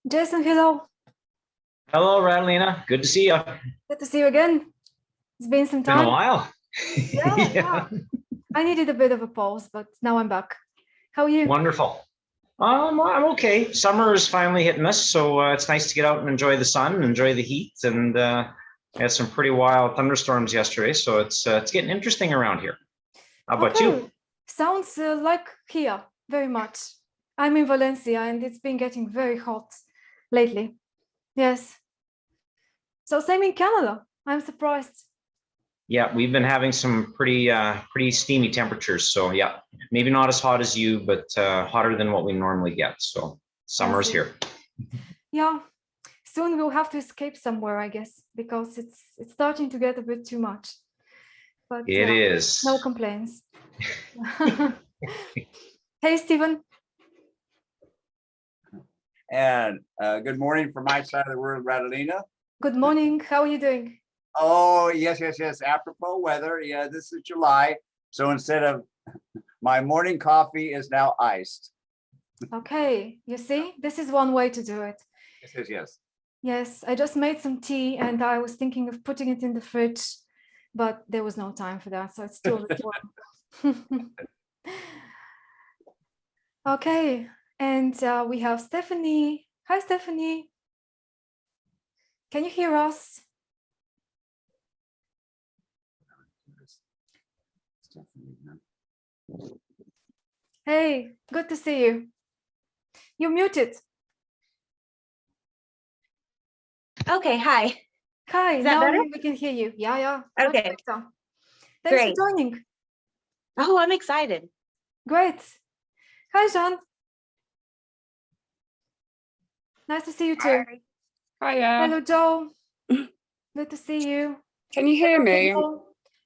Jason, hello. Hello, Radalina. Good to see you. Good to see you again. It's been some Been a time. while. Yeah. I needed a bit of a pause, but now I'm back. How are you? Wonderful. I'm okay. Summer is finally hitting us, so it's nice to get out and enjoy the sun, and enjoy the heat, and had some pretty wild thunderstorms yesterday, so it's getting interesting around here. How about you? Sounds like here, very much. I'm in Valencia, and it's been getting very hot lately. Yes. So same in Canada. I'm surprised. Yeah, we've been having some pretty steamy temperatures, so yeah, maybe not as hot as you, but hotter than what we normally get. So summer's here. Yeah. Soon we'll have to escape somewhere, I guess, because it's starting to get a bit too much. But it is. No complaints. Hey, Stephen. And good morning from my side of the world, Radalina. Good morning. How are you doing? Oh, yes. Apropos weather. Yeah, this is July. So instead of my morning coffee is now iced. Okay. You see, this is one way to do it. Yes. Yes, I just made some tea and I was thinking of putting it in the fridge, but there was no time for that. So it's still a bit warm. Okay. And we have Stephanie. Hi, Stephanie. Can you hear us? Hey, good to see you. You're muted. Okay, hi. Hi, Is that now better? we can hear you. Yeah. Okay. Thanks Great. for joining. Oh, I'm excited. Great. Hi, Jean. Nice to see you too. Hiya. Hello, Joe. Good to see you. Can you hear me?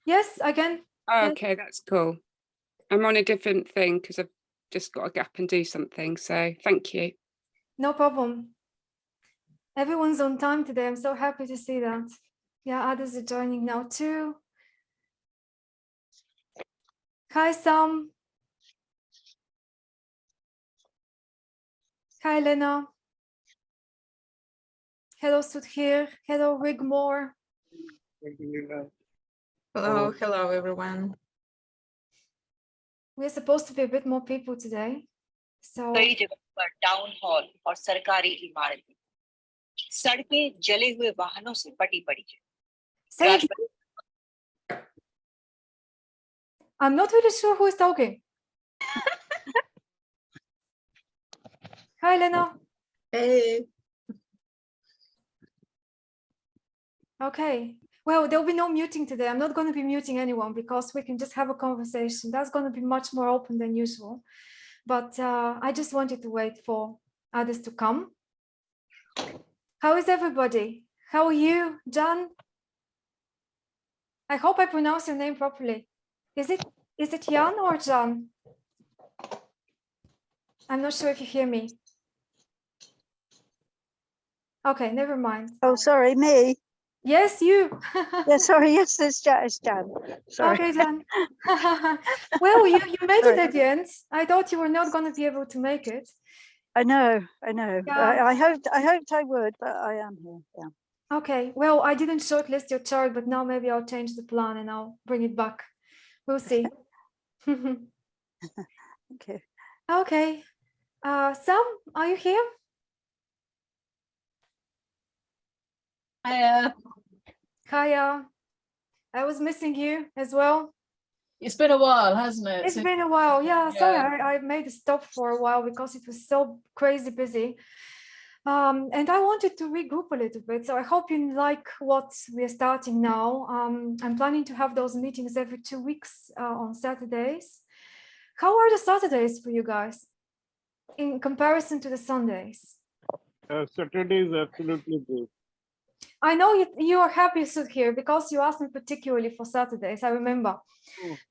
Yes, again. Oh, okay, that's cool. I'm on a different thing because I've just got to get up and do something. So thank you. No problem. Everyone's on time today. I'm so happy to see that. Yeah, others are joining now too. Hi, Sam. Hi, Lena. Hello, Sudhir. Hello, Rigmore. Hello everyone. We're supposed to be a bit more people today. So कई जगह पर town hall और सरकारी इमारतें सड़कें जले हुए वाहनों से पटी पड़ी है। I'm not really sure who is talking. Hi, Lena. Hey. Okay. Well, there'll be no muting today. I'm not going to be muting anyone because we can just have a conversation. That's going to be much more open than usual. But I just wanted to wait for others to come. How is everybody? How are you, John? I hope I pronounce your name properly. Is it Jan or John? I'm not sure if you hear me. Okay, never mind. Oh, sorry, me. Yes, you. Yeah, sorry. Yes, it's Jan. Sorry. Okay, Jan. Well, you made it at the end. I thought you were not going to be able to make it. I know. Yeah. I hoped I would, but I am here. Yeah. Okay. Well, I didn't shortlist your chart, but now maybe I'll change the plan and I'll bring it back. We'll see. Okay. Okay. Sam, are you here? Hiya. Hiya. I was missing you as well. It's been a while, hasn't it? It's been a while. Yeah, sorry, Yeah. I made a stop for a while because it was so crazy busy. And I wanted to regroup a little bit. So I hope you like what we are starting now. I'm planning to have those meetings every 2 weeks on Saturdays. How are the Saturdays for you guys in comparison to the Sundays? Saturday is absolutely good. I know you are happy to here because you asked me particularly for Saturdays, I remember.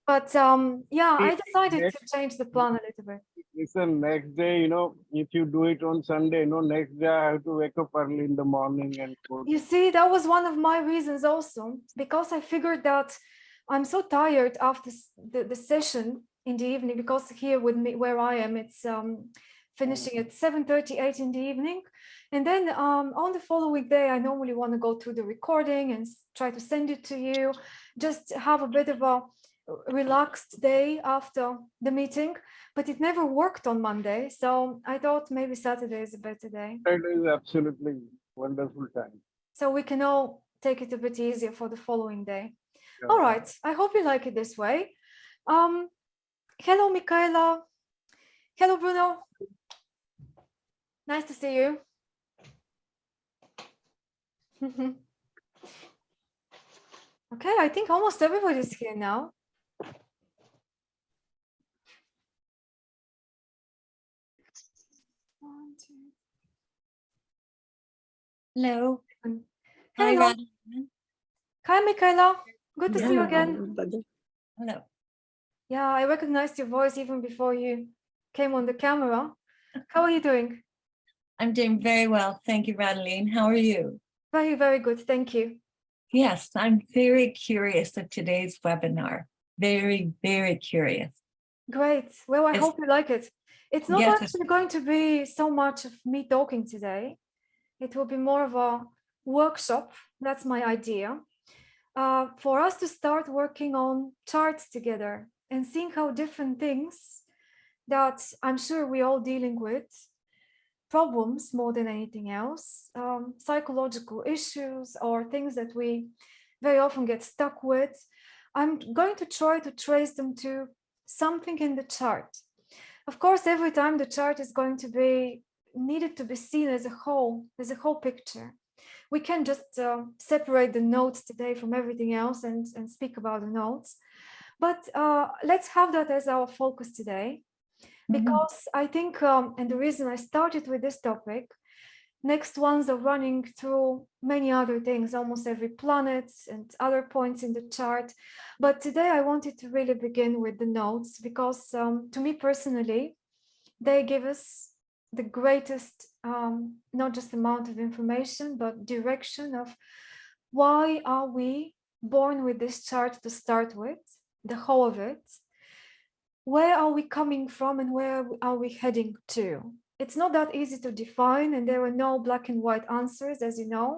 But yeah, I decided to change the plan a little bit. Listen, next day, if you do it on Sunday, next day I have to wake up early in the morning and go. You see, that was one of my reasons also, because I figured that I'm so tired after the session in the evening, because here with me, where I am, it's finishing at 7:38 in the evening. And then on the following day, I normally want to go through the recording and try to send it to you, just have a bit of a relaxed day after the meeting, but it never worked on Monday. So I thought maybe Saturday is a better day. Saturday is absolutely wonderful time. So we can all take it a bit easier for the following day. Yeah. All right, I hope you like it this way. Hello, Michaela. Hello, Bruno. Nice to see you. Okay, I think almost everybody's here now. Hello. Hi, Hello. Radhika. Hi, Michaela. Good to see you again. Hello. Yeah, I recognized your voice even before you came on the camera. How are you doing? I'm doing very well. Thank you, Radeline. How are you? Very, very good. Thank you. Yes, I'm very curious of today's webinar. Very, very curious. Great. Well, I It's- hope you like it. It's not Yes, actually going to be so much of me talking today. It will be more of a workshop. That's my idea. For us to start working on charts together and seeing how different things that I'm sure we're all dealing with, problems more than anything else, psychological issues or things that we very often get stuck with, I'm going to try to trace them to something in the chart. Of course, every time the chart is going to be needed to be seen as a whole picture. We can just separate the notes today from everything else and speak about the notes. But let's have that as our focus today, because I think, and the reason I started with this topic, next ones are running through many other things, almost every planet and other points in the chart. But today I wanted to really begin with the notes, because to me personally, they give us the greatest, not just amount of information, but direction of why are we born with this chart to start with, the whole of it. Where are we coming from and where are we heading to? It's not that easy to define, and there are no black and white answers, as you know.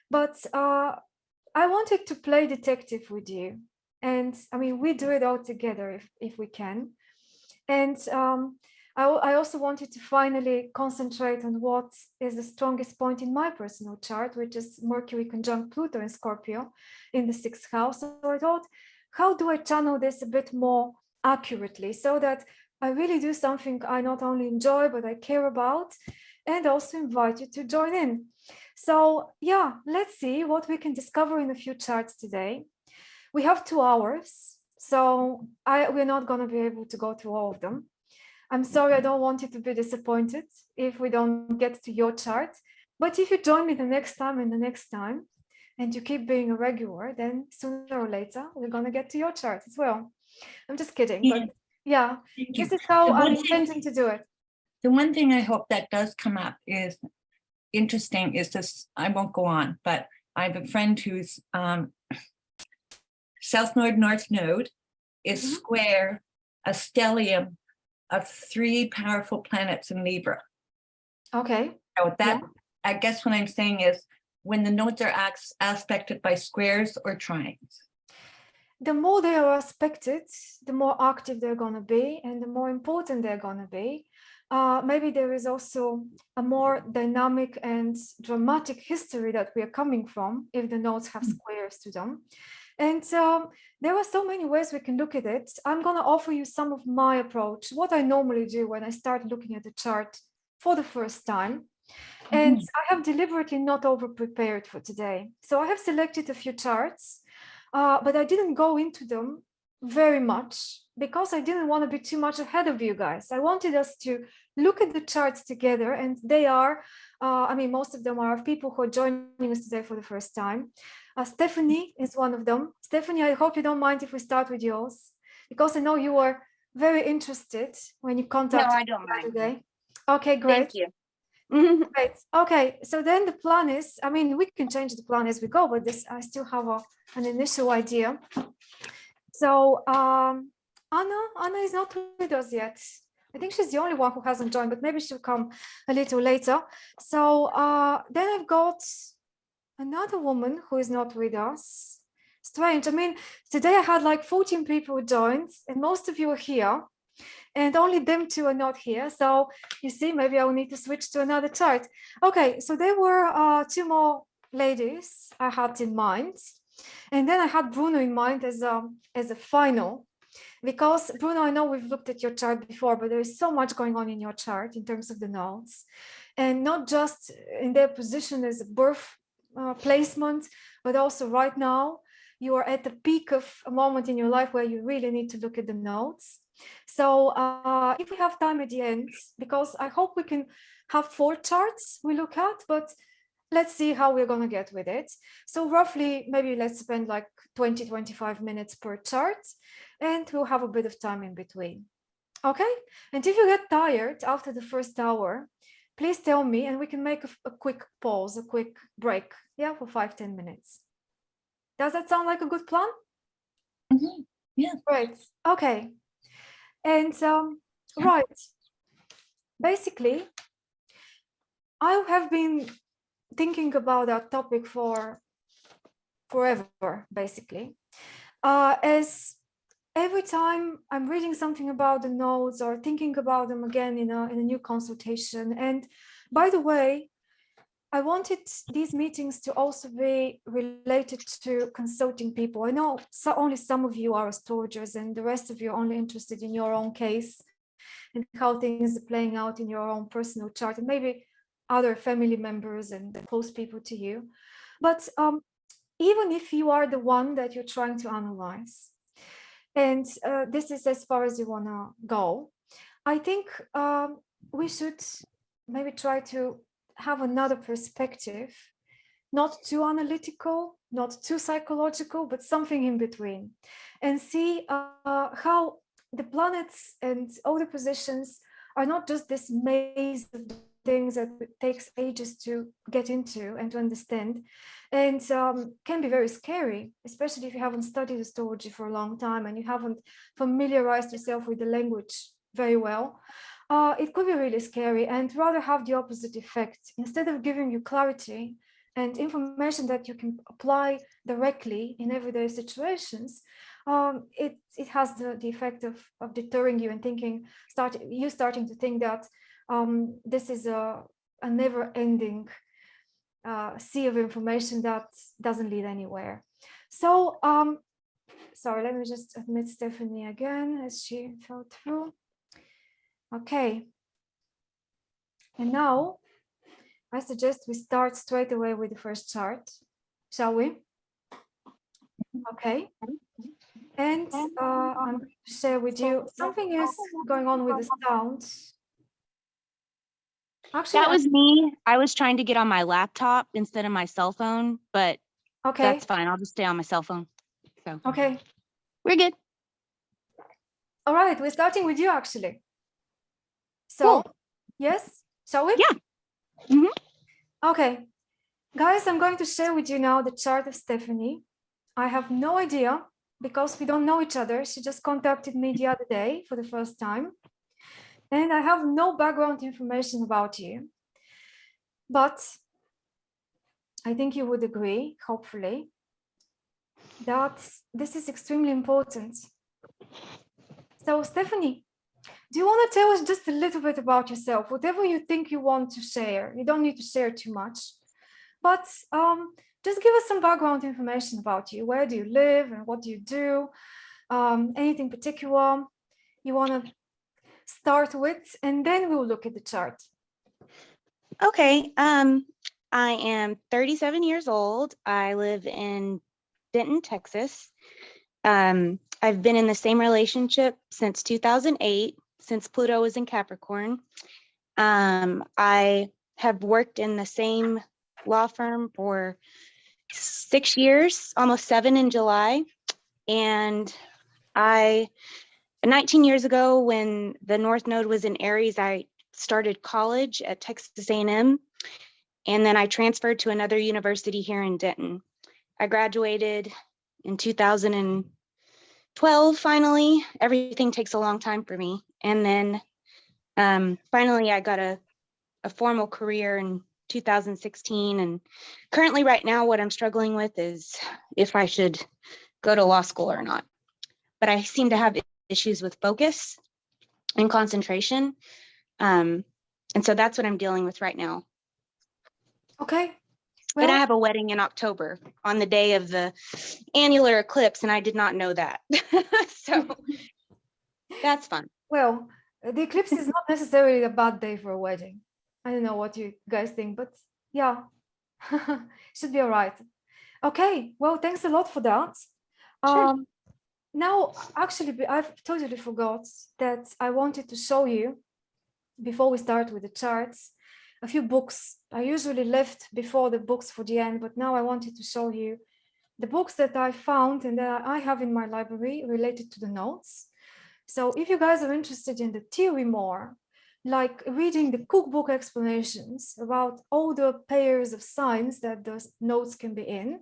But I wanted to play detective with you. And I mean, we do it all together if we can. And I also wanted to finally concentrate on what is the strongest point in my personal chart, which is Mercury conjunct Pluto in Scorpio in the 6th house. So I thought, how do I channel this a bit more accurately so that I really do something I not only enjoy, but I care about, and also invite you to join in. So yeah, let's see what we can discover in a few charts today. We have 2 hours, so we're not going to be able to go through all of them. I'm sorry, I don't want you to be disappointed if we don't get to your chart. But if you join me the next time and the next time, and you keep being a regular, then sooner or later, we're going to get to your chart as well. I'm just kidding, but yeah, this is how I'm intending to do it. The one thing I hope that does come up is interesting is this, I won't go on, but I have a friend who's South Node, North Node is square a stellium of 3 powerful planets in Libra. Okay. So that, I guess what I'm saying is when the nodes are aspected by squares or triangles. The more they are aspected, the more active they're going to be and the more important they're going to be. Maybe there is also a more dynamic and dramatic history that we are coming from if the nodes have squares to them. And there are so many ways we can look at it. I'm going to offer you some of my approach, what I normally do when I start looking at the chart for the first time. And I have deliberately not over-prepared for today. So I have selected a few charts, but I didn't go into them very much because I didn't want to be too much ahead of you guys. I wanted us to look at the charts together, and they are, I mean, most of them are people who are joining us today for the first time. Stephanie is one of them. Stephanie, I hope you don't mind if we start with yours, because I know you were very interested when you contacted No, I don't mind. today. Okay, great. Thank you. Right. Okay. So then the plan is, I mean, we can change the plan as we go, but this, I still have an initial idea. So Anna is not with us yet. I think she's the only one who hasn't joined, but maybe she'll come a little later. So then I've got another woman who is not with us. Strange. I mean, today I had like 14 people joined, and most of you are here, and only them two are not here. So you see, maybe I'll need to switch to another chart. Okay, so there were 2 more ladies I had in mind, and then I had Bruno in mind as a final, because Bruno, I know we've looked at your chart before, but there is so much going on in your chart in terms of the nodes, and not just in their position as a birth placement, but also right now you are at the peak of a moment in your life where you really need to look at the nodes. So if we have time at the end, because I hope we can have 4 charts we look at, but let's see how we're going to get with it. So roughly, maybe let's spend like 20-25 minutes per chart, and we'll have a bit of time in between. Okay, and if you get tired after the first hour, please tell me, and we can make a quick pause, a quick break, yeah, for 5-10 minutes. Does that sound like a good plan? Mhm. Yeah. Great. Okay. And right, basically, I have been thinking about that topic for forever, basically, as every time I'm reading something about the nodes or thinking about them again in a new consultation. And by the way, I wanted these meetings to also be related to consulting people. I know only some of you are astrologers, and the rest of you are only interested in your own case and how things are playing out in your own personal chart, and maybe other family members and close people to you. But even if you are the one that you're trying to analyze, and this is as far as you want to go, I think we should maybe try to have another perspective, not too analytical, not too psychological, but something in between, and see how the planets and all the positions are not just this maze of things that takes ages to get into and to understand, and can be very scary, especially if you haven't studied astrology for a long time and you haven't familiarized yourself with the language very well. It could be really scary, and rather have the opposite effect. Instead of giving you clarity and information that you can apply directly in everyday situations, it has the effect of deterring you and starting to think that this is a never-ending sea of information that doesn't lead anywhere. So sorry, let me just admit Stephanie again as she fell through. Okay, and now I suggest we start straight away with the first chart, shall we? Okay, and I'm going to share with you, something is going on with the sound. Actually, That was me. I was trying to get on my laptop instead of my cell phone, but okay, that's fine. I'll just stay on my cell phone. So okay, we're good. all right, we're starting with you actually. So, Cool. yes, shall we? Yeah. Mm-hmm. Okay, guys, I'm going to share with you now the chart of Stephanie. I have no idea, because we don't know each other. She just contacted me the other day for the first time, and I have no background information about you. But I think you would agree, hopefully, that this is extremely important. So, Stephanie, do you want to tell us just a little bit about yourself? Whatever you think you want to share. You don't need to share too much, but just give us some background information about you. Where do you live and what do you do? Anything particular you want to start with, and then we'll look at the chart. Okay. I am 37 years old. I live in Denton, Texas. I've been in the same relationship since 2008, since Pluto was in Capricorn. I have worked in the same law firm for 6 years, almost 7 in July. And 19 years ago, when the North Node was in Aries, I started college at Texas A&M, and then I transferred to another university here in Denton. I graduated in 2012, finally. Everything takes a long time for me. And then Finally, I got a formal career in 2016. And currently right now, what I'm struggling with is if I should go to law school or not. But I seem to have issues with focus and concentration. And so that's what I'm dealing with right now. Okay. But I Well, have a wedding in October on the day of the annular eclipse, and I did not know that. So that's fun. well, the eclipse is not necessarily a bad day for a wedding. I don't know what you guys think, but yeah, should be all right. Okay, well, thanks a lot for that. Sure. Now, actually, I've totally forgot that I wanted to show you, before we start with the charts, a few books. I usually left before the books for the end, but now I wanted to show you the books that I found and that I have in my library related to the notes. So if you guys are interested in the theory more, like reading the cookbook explanations about all the pairs of signs that the notes can be in,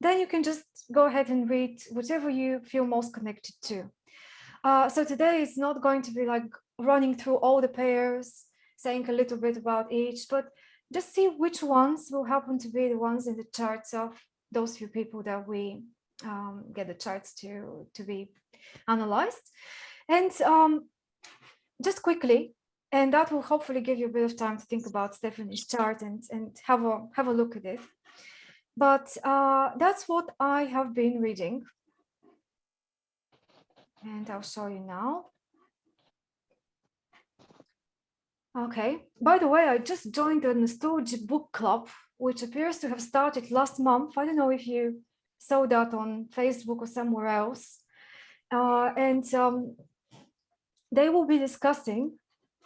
then you can just go ahead and read whatever you feel most connected to. So today it's not going to be like running through all the pairs, saying a little bit about each, but just see which ones will happen to be the ones in the charts of those few people that we get the charts to be analyzed. And just quickly, and that will hopefully give you a bit of time to think about Stephanie's chart and have a look at it. But that's what I have been reading. And I'll show you now. Okay, by the way, I just joined an Astrology book club, which appears to have started last month. I don't know if you saw that on Facebook or somewhere else. They will be discussing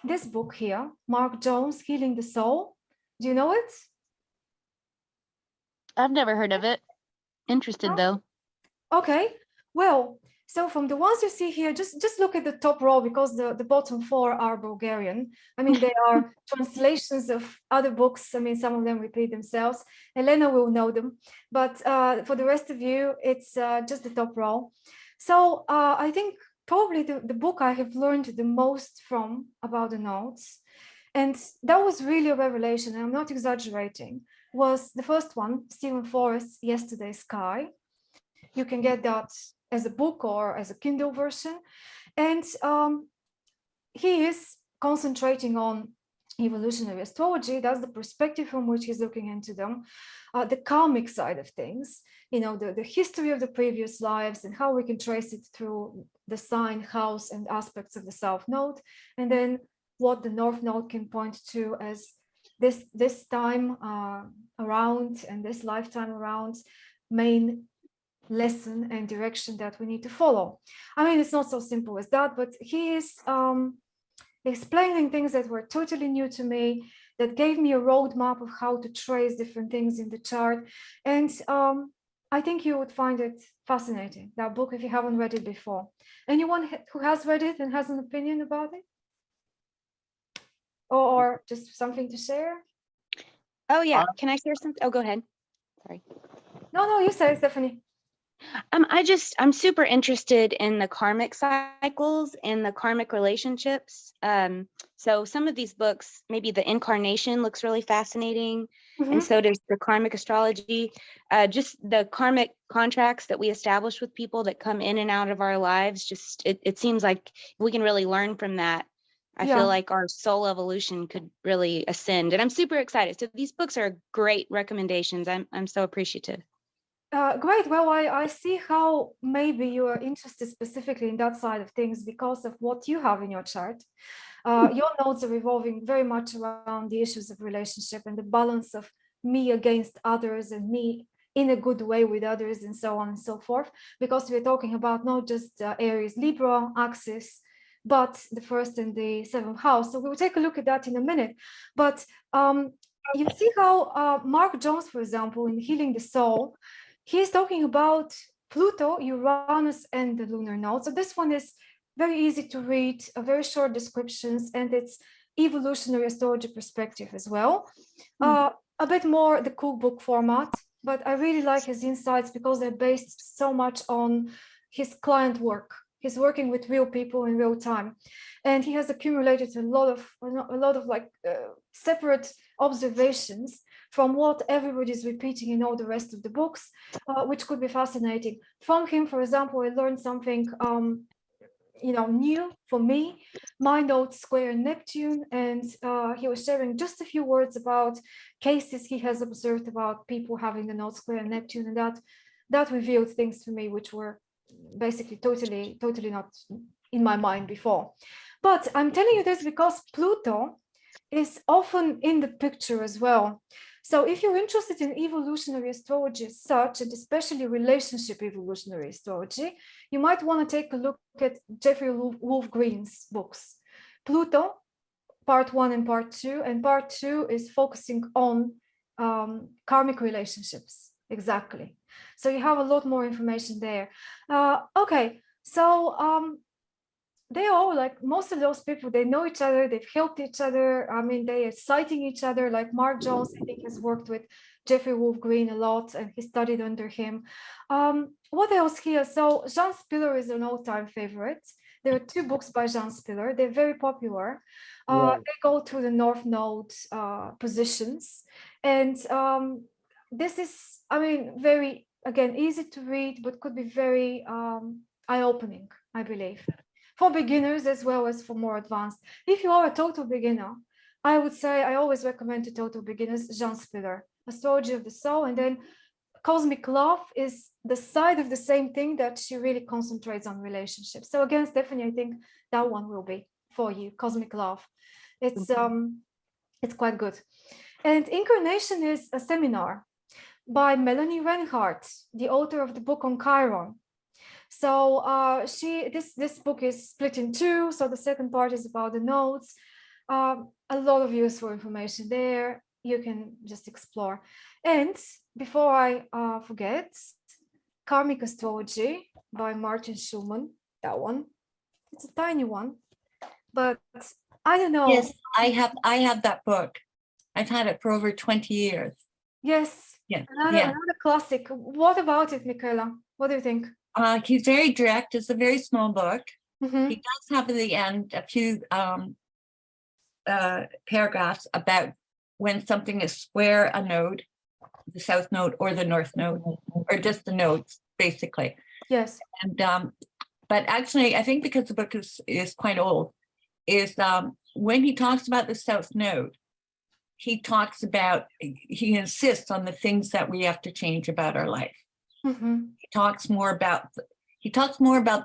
this book here, Mark Jones, Healing the Soul. Do you know it? I've never heard of it. Interested though. Okay, well, so from the ones you see here, just look at the top row, because the bottom four are Bulgarian. I mean, they are translations of other books. I mean, some of them repeat themselves. Elena will know them, but for the rest of you, it's just the top row. So I think probably the book I have learned the most from about the notes, and that was really a revelation, and I'm not exaggerating, was the first one, Stephen Forrest's Yesterday's Sky. You can get that as a book or as a Kindle version. And he is concentrating on evolutionary astrology. That's the perspective from which he's looking into them. The karmic side of things, you know, the history of the previous lives and how we can trace it through the sign, house, and aspects of the South Node. And then what the North Node can point to as this time around and this lifetime around main lesson and direction that we need to follow. I mean, it's not so simple as that, but he is explaining things that were totally new to me, that gave me a roadmap of how to trace different things in the chart. And I think you would find it fascinating, that book, if you haven't read it before. Anyone who has read it and has an opinion about it? Or just something to share? Oh yeah, can I share something? Oh, go ahead. Sorry. No, you say it, Stephanie. I'm super interested in the karmic cycles and the karmic relationships. So some of these books, maybe the incarnation looks really fascinating. And so does the karmic astrology. Just the karmic contracts that we establish with people that come in and out of our lives. Just it seems like we can really learn from that. I feel like our soul evolution could really ascend, and I'm super excited. So these books are great recommendations. I'm so appreciative. Great. Well, I see how maybe you are interested specifically in that side of things because of what you have in your chart. Your notes are revolving very much around the issues of relationship and the balance of me against others and me in a good way with others and so on and so forth, because we're talking about not just Aries Libra axis, but the first and the seventh house. So we will take a look at that in a minute. But you see how Mark Jones, for example, in Healing the Soul, he's talking about Pluto, Uranus, and the lunar node. So this one is very easy to read, very short descriptions, and it's evolutionary astrology perspective as well. A bit more the cookbook format, but I really like his insights because they're based so much on his client work. He's working with real people in real time, and he has accumulated a lot of like separate observations from what everybody's repeating in all the rest of the books, which could be fascinating. From him, for example, I learned something new for me, my node square Neptune, and he was sharing just a few words about cases he has observed about people having a node square Neptune, and that revealed things to me which were basically totally not in my mind before. But I'm telling you this because Pluto is often in the picture as well. So if you're interested in evolutionary astrology as such, and especially relationship evolutionary astrology, you might want to take a look at Jeffrey Wolf Green's books. Pluto, part 1 and part 2, and part 2 is focusing on karmic relationships, exactly. So you have a lot more information there. Okay, so they all, like most of those people, they know each other, they've helped each other. I mean, they are citing each other, like Mark Jones, I think, has worked with Jeffrey Wolf Green a lot, and he studied under him. What else here? So Jean Spiller is an all-time favorite. There are 2 books by Jean Spiller. They're very popular. They go through the North Node positions. And this is, I mean, very, again, easy to read, but could be very eye-opening, I believe, for beginners as well as for more advanced. If you are a total beginner, I would say I always recommend to total beginners Jean Spiller, Astrology of the Soul, and then Cosmic Love is the side of the same thing that she really concentrates on relationships. So again, Stephanie, I think that one will be for you, Cosmic Love. It's quite good. And Incarnation is a seminar by Melanie Reinhardt, the author of the book on Chiron. So this book is split in 2. So the second part is about the nodes. A lot of useful information there. You can just explore. And before I forget, Karmic Astrology by Martin Schulman. That one. It's a tiny one, but I don't know. Yes, I have that book. I've had it for over 20 years. Yes. Yeah. Another classic. What about it, Michaela? What do you think? He's very direct. It's a very small book. Mm-hmm. He does have at the end a few paragraphs about when something is square a node, the south node or the north node, or just the nodes, basically. Yes. And but actually, I think because the book is quite old, is when he talks about the south node, he insists on the things that we have to change about our life. Mm-hmm. He talks more about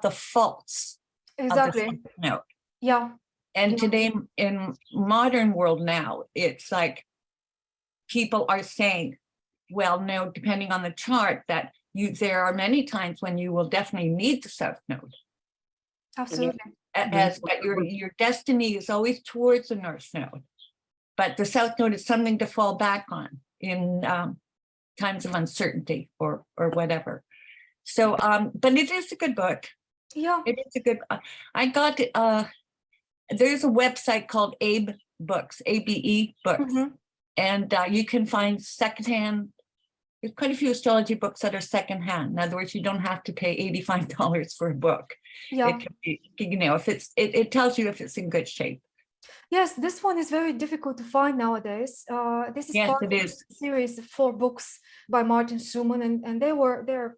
the faults. Exactly. Of the south node. Yeah. And today in modern world now, it's like people are saying, well, no, depending on the chart, that there are many times when you will definitely need the south node. Absolutely. But your destiny is always towards the north node. But the south node is something to fall back on in times of uncertainty or whatever. So, but it is a good book. Yeah. It is a good, I got, there's a website called Abe Books, ABE Books. Mm-hmm. And you can find secondhand, there's quite a few astrology books that are secondhand. In other words, you don't have to pay $85 for a book. Yeah. It can be, if it tells you if it's in good shape. Yes, this one is very difficult to find nowadays. This is part of a series of 4 books by Martin Schulman, and they're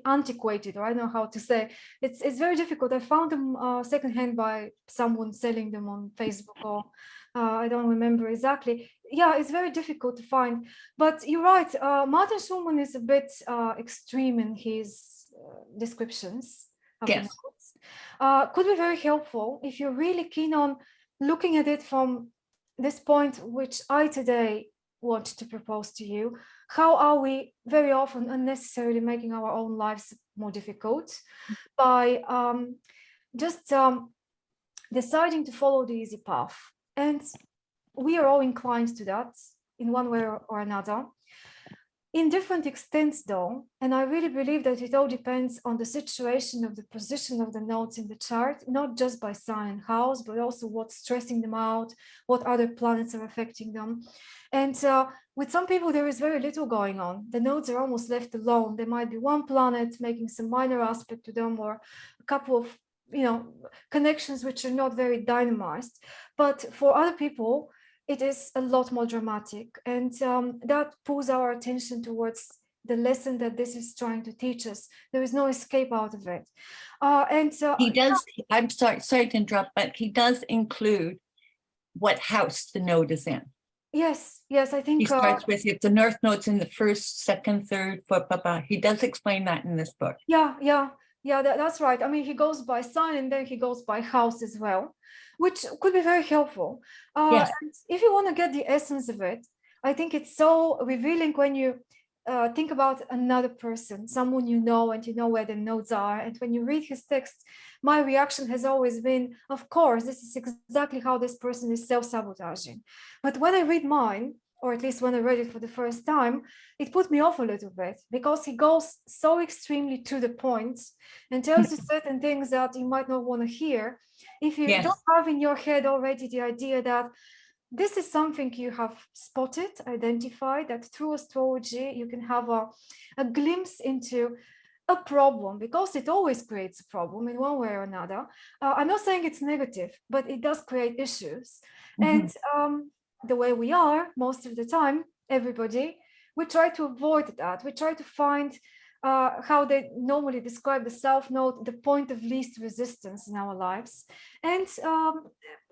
antiquated, or I don't know how to say. It's very difficult. I found them secondhand by someone selling them on Facebook, or I don't remember exactly. Yeah, it's very difficult to find. But you're right. Martin Schulman is a bit extreme in his descriptions of the nodes. Could be very helpful if you're really keen on looking at it from this point, which I today want to propose to you. How are we very often unnecessarily making our own lives more difficult by just deciding to follow the easy path? And we are all inclined to that in one way or another. in different extents though, and I really believe that it all depends on the situation of the position of the nodes in the chart, not just by sign and house, but also what's stressing them out, what other planets are affecting them. And with some people, there is very little going on. The nodes are almost left alone. There might be one planet making some minor aspect to them, or a couple of connections which are not very dynamized. But for other people, it is a lot more dramatic, and that pulls our attention towards the lesson that this is trying to teach us. There is no escape out of it. He does, I'm sorry to interrupt, but he does include what house the node is in. Yes, I think he starts with if the north node's in the first, second, third, he does explain that in this book. Yeah, that's right. I mean, he goes by sign and then he goes by house as well, which could be very helpful. Yes. And if you want to get the essence of it, I think it's so revealing when you think about another person, someone you know, and you know where the nodes are. And when you read his text, my reaction has always been, of course, this is exactly how this person is self-sabotaging. But when I read mine, or at least when I read it for the first time, it put me off a little bit, because he goes so extremely to the point and tells you certain things that you might not want to hear if you don't have in your head already the idea that this is something you have spotted, identified, that through astrology you can have a glimpse into a problem, because it always creates a problem in one way or another. I'm not saying it's negative, but it does create issues. And the way we are most of the time, everybody, we try to avoid that. We try to find how they normally describe the South Node, the point of least resistance in our lives, and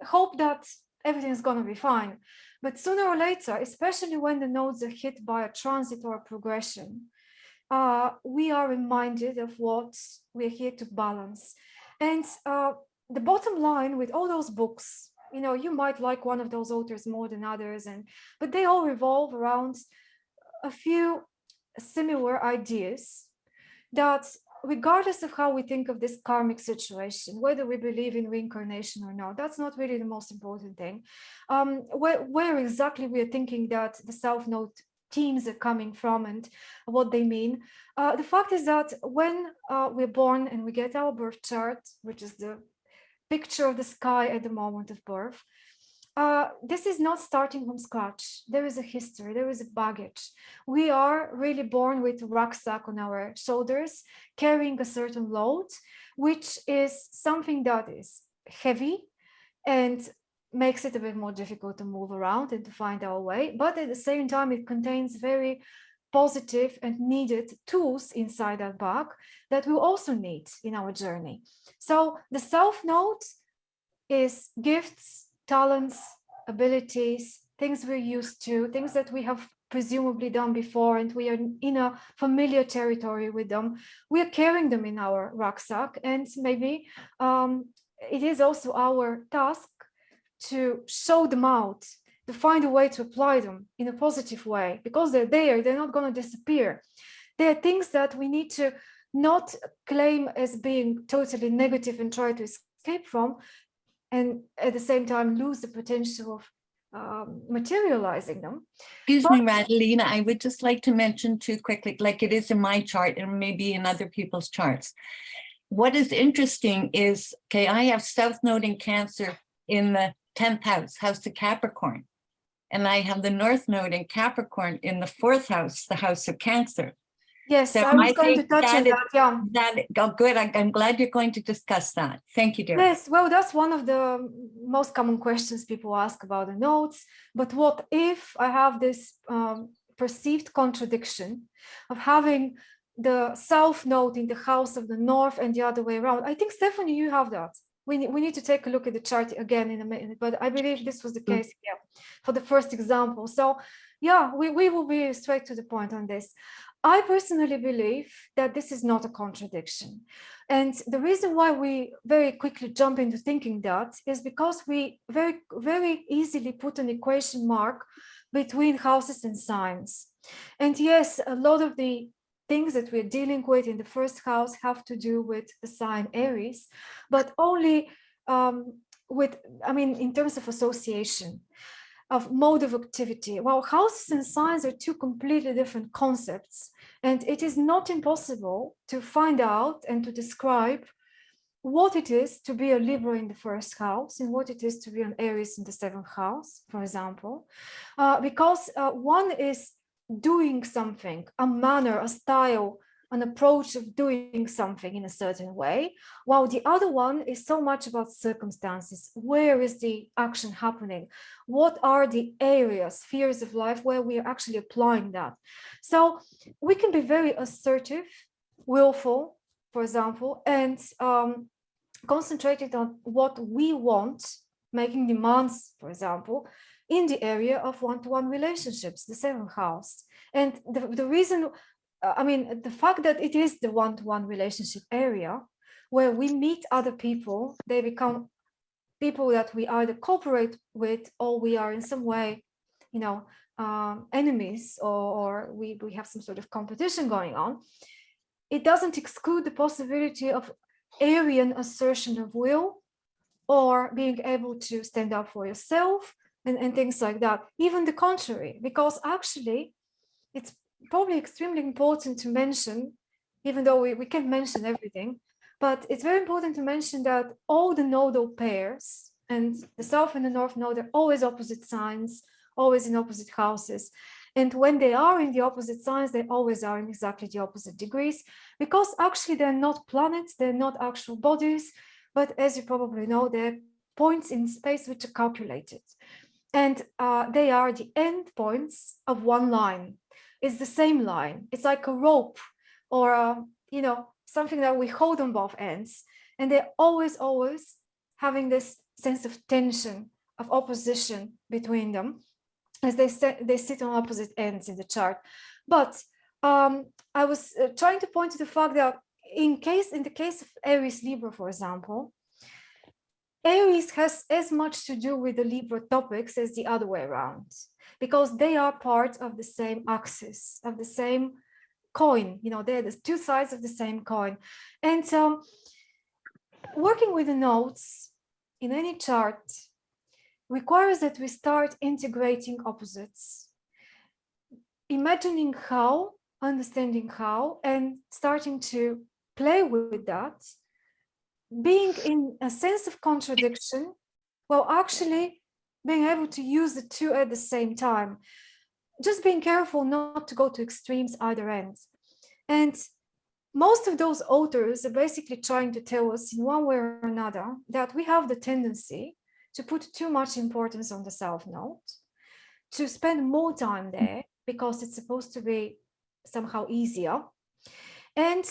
hope that everything is going to be fine. But sooner or later, especially when the nodes are hit by a transit or a progression, we are reminded of what we're here to balance. And the bottom line with all those books, you might like one of those authors more than others, but they all revolve around a few similar ideas that, regardless of how we think of this karmic situation, whether we believe in reincarnation or not, that's not really the most important thing. Where exactly we are thinking that the South Node teams are coming from and what they mean. The fact is that when we're born and we get our birth chart, which is the picture of the sky at the moment of birth, this is not starting from scratch. There is a history, there is a baggage. We are really born with a rucksack on our shoulders, carrying a certain load, which is something that is heavy and makes it a bit more difficult to move around and to find our way. But at the same time, it contains very positive and needed tools inside that bag that we also need in our journey. So the South Node is gifts, talents, abilities, things we're used to, things that we have presumably done before, and we are in a familiar territory with them. We are carrying them in our rucksack, and maybe it is also our task to show them out, to find a way to apply them in a positive way, because they're there, they're not going to disappear. There are things that we need to not claim as being totally negative and try to escape from, and at the same time lose the potential of materializing them. Excuse me, Madalena, I would just like to mention too quickly, like it is in my chart and maybe in other people's charts. What is interesting is, okay, I have South Node in Cancer in the 10th house, house of Capricorn. And I have the North Node in Capricorn in the 4th house, the house of Cancer. Yes, so I was going to touch on that. Oh, good. I'm glad you're going to discuss that. Thank you, dear. Yes, well, that's one of the most common questions people ask about the nodes. But what if I have this perceived contradiction of having the South Node in the house of the North and the other way around? I think, Stephanie, you have that. We need to take a look at the chart again in a minute, but I believe this was the case here for the first example. So yeah, we will be straight to the point on this. I personally believe that this is not a contradiction. And the reason why we very quickly jump into thinking that is because we very, very easily put an equation mark between houses and signs. And yes, a lot of the things that we're dealing with in the first house have to do with the sign Aries, but only in terms of association. of mode of activity. Well, houses and signs are two completely different concepts, and it is not impossible to find out and to describe what it is to be a Libra in the first house and what it is to be an Aries in the seventh house, for example, because one is doing something, a manner, a style, an approach of doing something in a certain way, while the other one is so much about circumstances. Where is the action happening? What are the areas, spheres of life where we are actually applying that? So we can be very assertive, willful, for example, and concentrated on what we want, making demands, for example, in the area of one-to-one relationships, the seventh house. And the reason, the fact that it is the one-to-one relationship area where we meet other people, they become people that we either cooperate with or we are in some way, enemies, or we have some sort of competition going on. It doesn't exclude the possibility of Aryan assertion of will or being able to stand up for yourself and things like that. Even the contrary, because actually it's probably extremely important to mention, even though we can't mention everything, but it's very important to mention that all the nodal pairs, and the South and the North Node are always opposite signs, always in opposite houses. And when they are in the opposite signs, they always are in exactly the opposite degrees, because actually they're not planets, they're not actual bodies, but as you probably know, they're points in space which are calculated. And they are the end points of one line. It's the same line. It's like a rope or, something that we hold on both ends. And they're always having this sense of tension, of opposition between them, as they sit on opposite ends in the chart. But I was trying to point to the fact that in the case of Aries Libra, for example, Aries has as much to do with the Libra topics as the other way around, because they are part of the same axis, of the same coin. They're the two sides of the same coin. And working with the nodes in any chart requires that we start integrating opposites, imagining how, understanding how, and starting to play with that, being in a sense of contradiction, while actually being able to use the two at the same time. Just being careful not to go to extremes either end. And most of those authors are basically trying to tell us in one way or another that we have the tendency to put too much importance on the South Node, to spend more time there because it's supposed to be somehow easier. And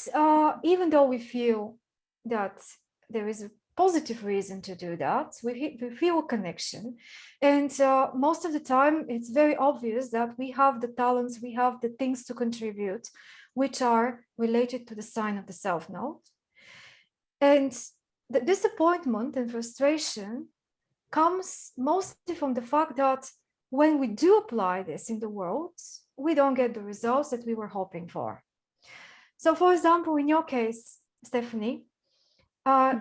even though we feel that there is a positive reason to do that, we feel a connection. And most of the time, it's very obvious that we have the talents, we have the things to contribute, which are related to the sign of the South Node. And the disappointment and frustration comes mostly from the fact that when we do apply this in the world, we don't get the results that we were hoping for. So for example, in your case, Stephanie,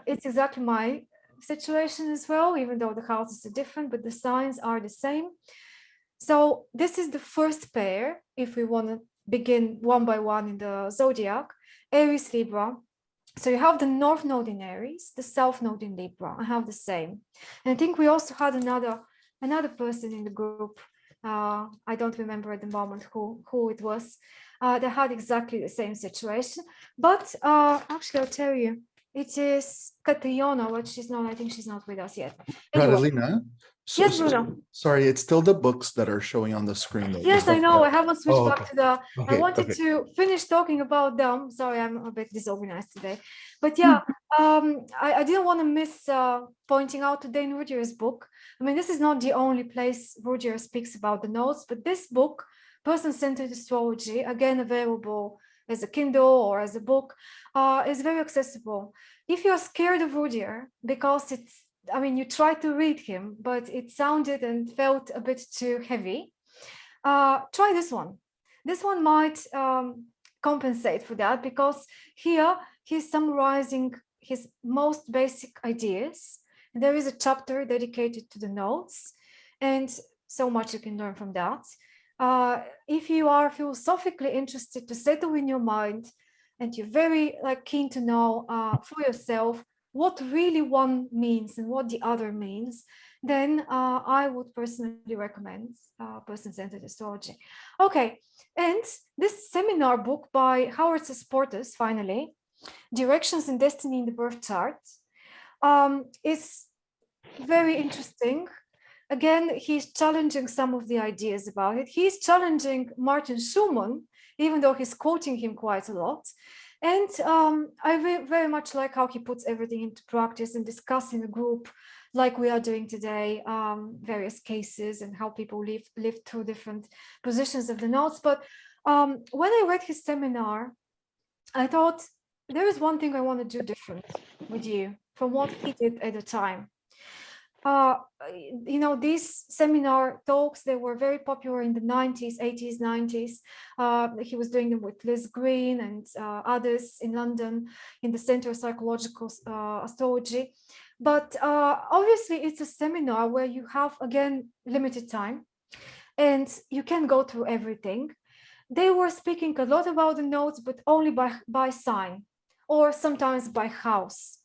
it's exactly my situation as well, even though the houses are different, but the signs are the same. So this is the first pair, if we want to begin one by one in the zodiac, Aries, Libra. So you have the North Node in Aries, the South Node in Libra. I have the same. And I think we also had another person in the group. I don't remember at the moment who it was. That had exactly the same situation. But actually, I'll tell you, it is Catriona, but she's not. I think she's not with us yet. Anyway. Catalina? Yes, Bruno. Sorry, it's still the books that are showing on the screen. Though. Yes, I know. I haven't switched back to the. Okay, I wanted to finish talking about them. Sorry, I'm a bit disorganized today. But yeah, I didn't want to miss pointing out today in Rudier's book. I mean, this is not the only place Rudier speaks about the nodes, but this book, Person-Centered Astrology, again available as a Kindle or as a book, is very accessible. If you're scared of Rudier because you try to read him, but it sounded and felt a bit too heavy, try this one. This one might compensate for that, because here he's summarizing his most basic ideas. There is a chapter dedicated to the nodes, and so much you can learn from that. If you are philosophically interested to settle in your mind and you're very keen to know for yourself what really one means and what the other means, then I would personally recommend Person-Centered Astrology. Okay, and this seminar book by Howard S. Porter, finally, Directions in Destiny in the Birth Chart, is very interesting. Again, he's challenging some of the ideas about it. He's challenging Martin Schulman, even though he's quoting him quite a lot. And I very much like how he puts everything into practice and discuss in a group like we are doing today, various cases and how people live through different positions of the notes. But when I read his seminar, I thought there is one thing I want to do different with you from what he did at the time. You know, these seminar talks, they were very popular in the 90s, 80s, 90s. He was doing them with Liz Green and others in London in the Center of Psychological Astrology. But obviously it's a seminar where you have, again, limited time and you can go through everything. They were speaking a lot about the notes, but only by sign or sometimes by house.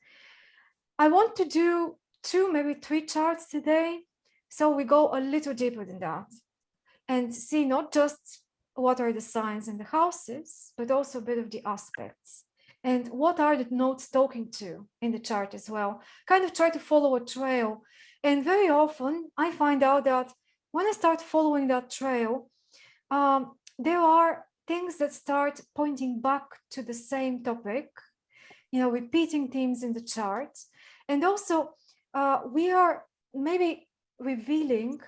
I want to do 2, maybe 3 charts today. So we go a little deeper than that and see not just what are the signs and the houses, but also a bit of the aspects. And what are the notes talking to in the chart as well? Kind of try to follow a trail. And very often I find out that when I start following that trail, there are things that start pointing back to the same topic, you know, repeating themes in the chart. And also we are maybe revealing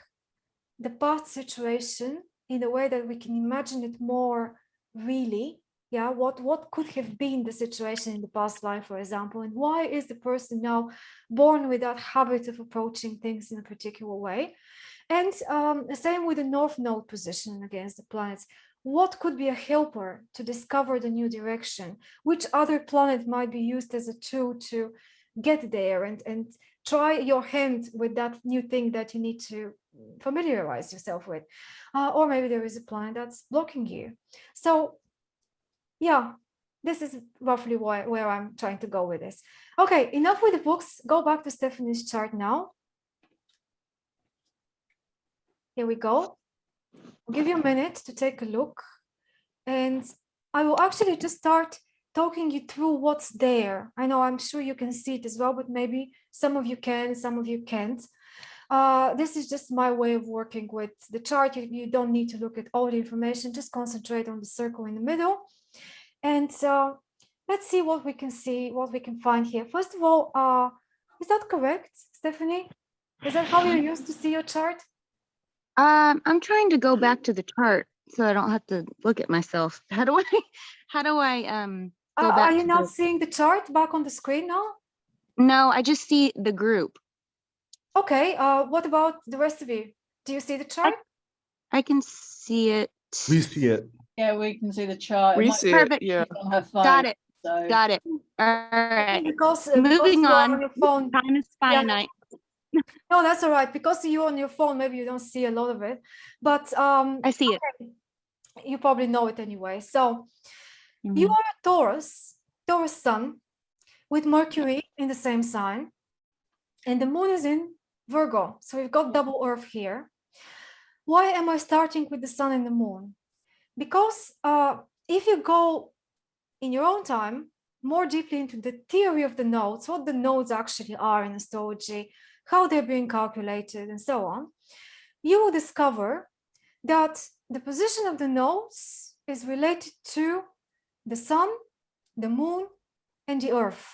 the past situation in a way that we can imagine it more really. Yeah, what could have been the situation in the past life, for example, and why is the person now born with that habit of approaching things in a particular way? And the same with the North Node position against the planets. What could be a helper to discover the new direction? Which other planet might be used as a tool to get there and try your hand with that new thing that you need to familiarize yourself with? Or maybe there is a planet that's blocking you. So yeah, this is roughly where I'm trying to go with this. Okay, enough with the books. Go back to Stephanie's chart now. Here we go. I'll give you a minute to take a look. And I will actually just start talking you through what's there. I know I'm sure you can see it as well, but maybe some of you can, some of you can't. This is just my way of working with the chart. You don't need to look at all the information, just concentrate on the circle in the middle. And let's see, what we can find here. First of all, is that correct, Stephanie? Is that how you used to see your chart? I'm trying to go back to the chart so I don't have to look at myself. How do I go back? Are you not seeing the chart back on the screen now? No, I just see the group. Okay, what about the rest of you? Do you see the chart? I can see it. We see it. Yeah, we can see the chart. We see it, yeah. On her phone, Got it. so. Got it. All right. Because moving you are on. your phone. Time is finite. No, that's all right. Because you're on your phone, maybe you don't see a lot of it, but I see it. You probably know it anyway. So you are a Taurus sun with Mercury in the same sign, and the moon is in Virgo. So we've got double Earth here. Why am I starting with the sun and the moon? Because if you go in your own time more deeply into the theory of the nodes, what the nodes actually are in astrology, how they're being calculated, and so on, you will discover that the position of the nodes is related to the sun, the moon, and the earth.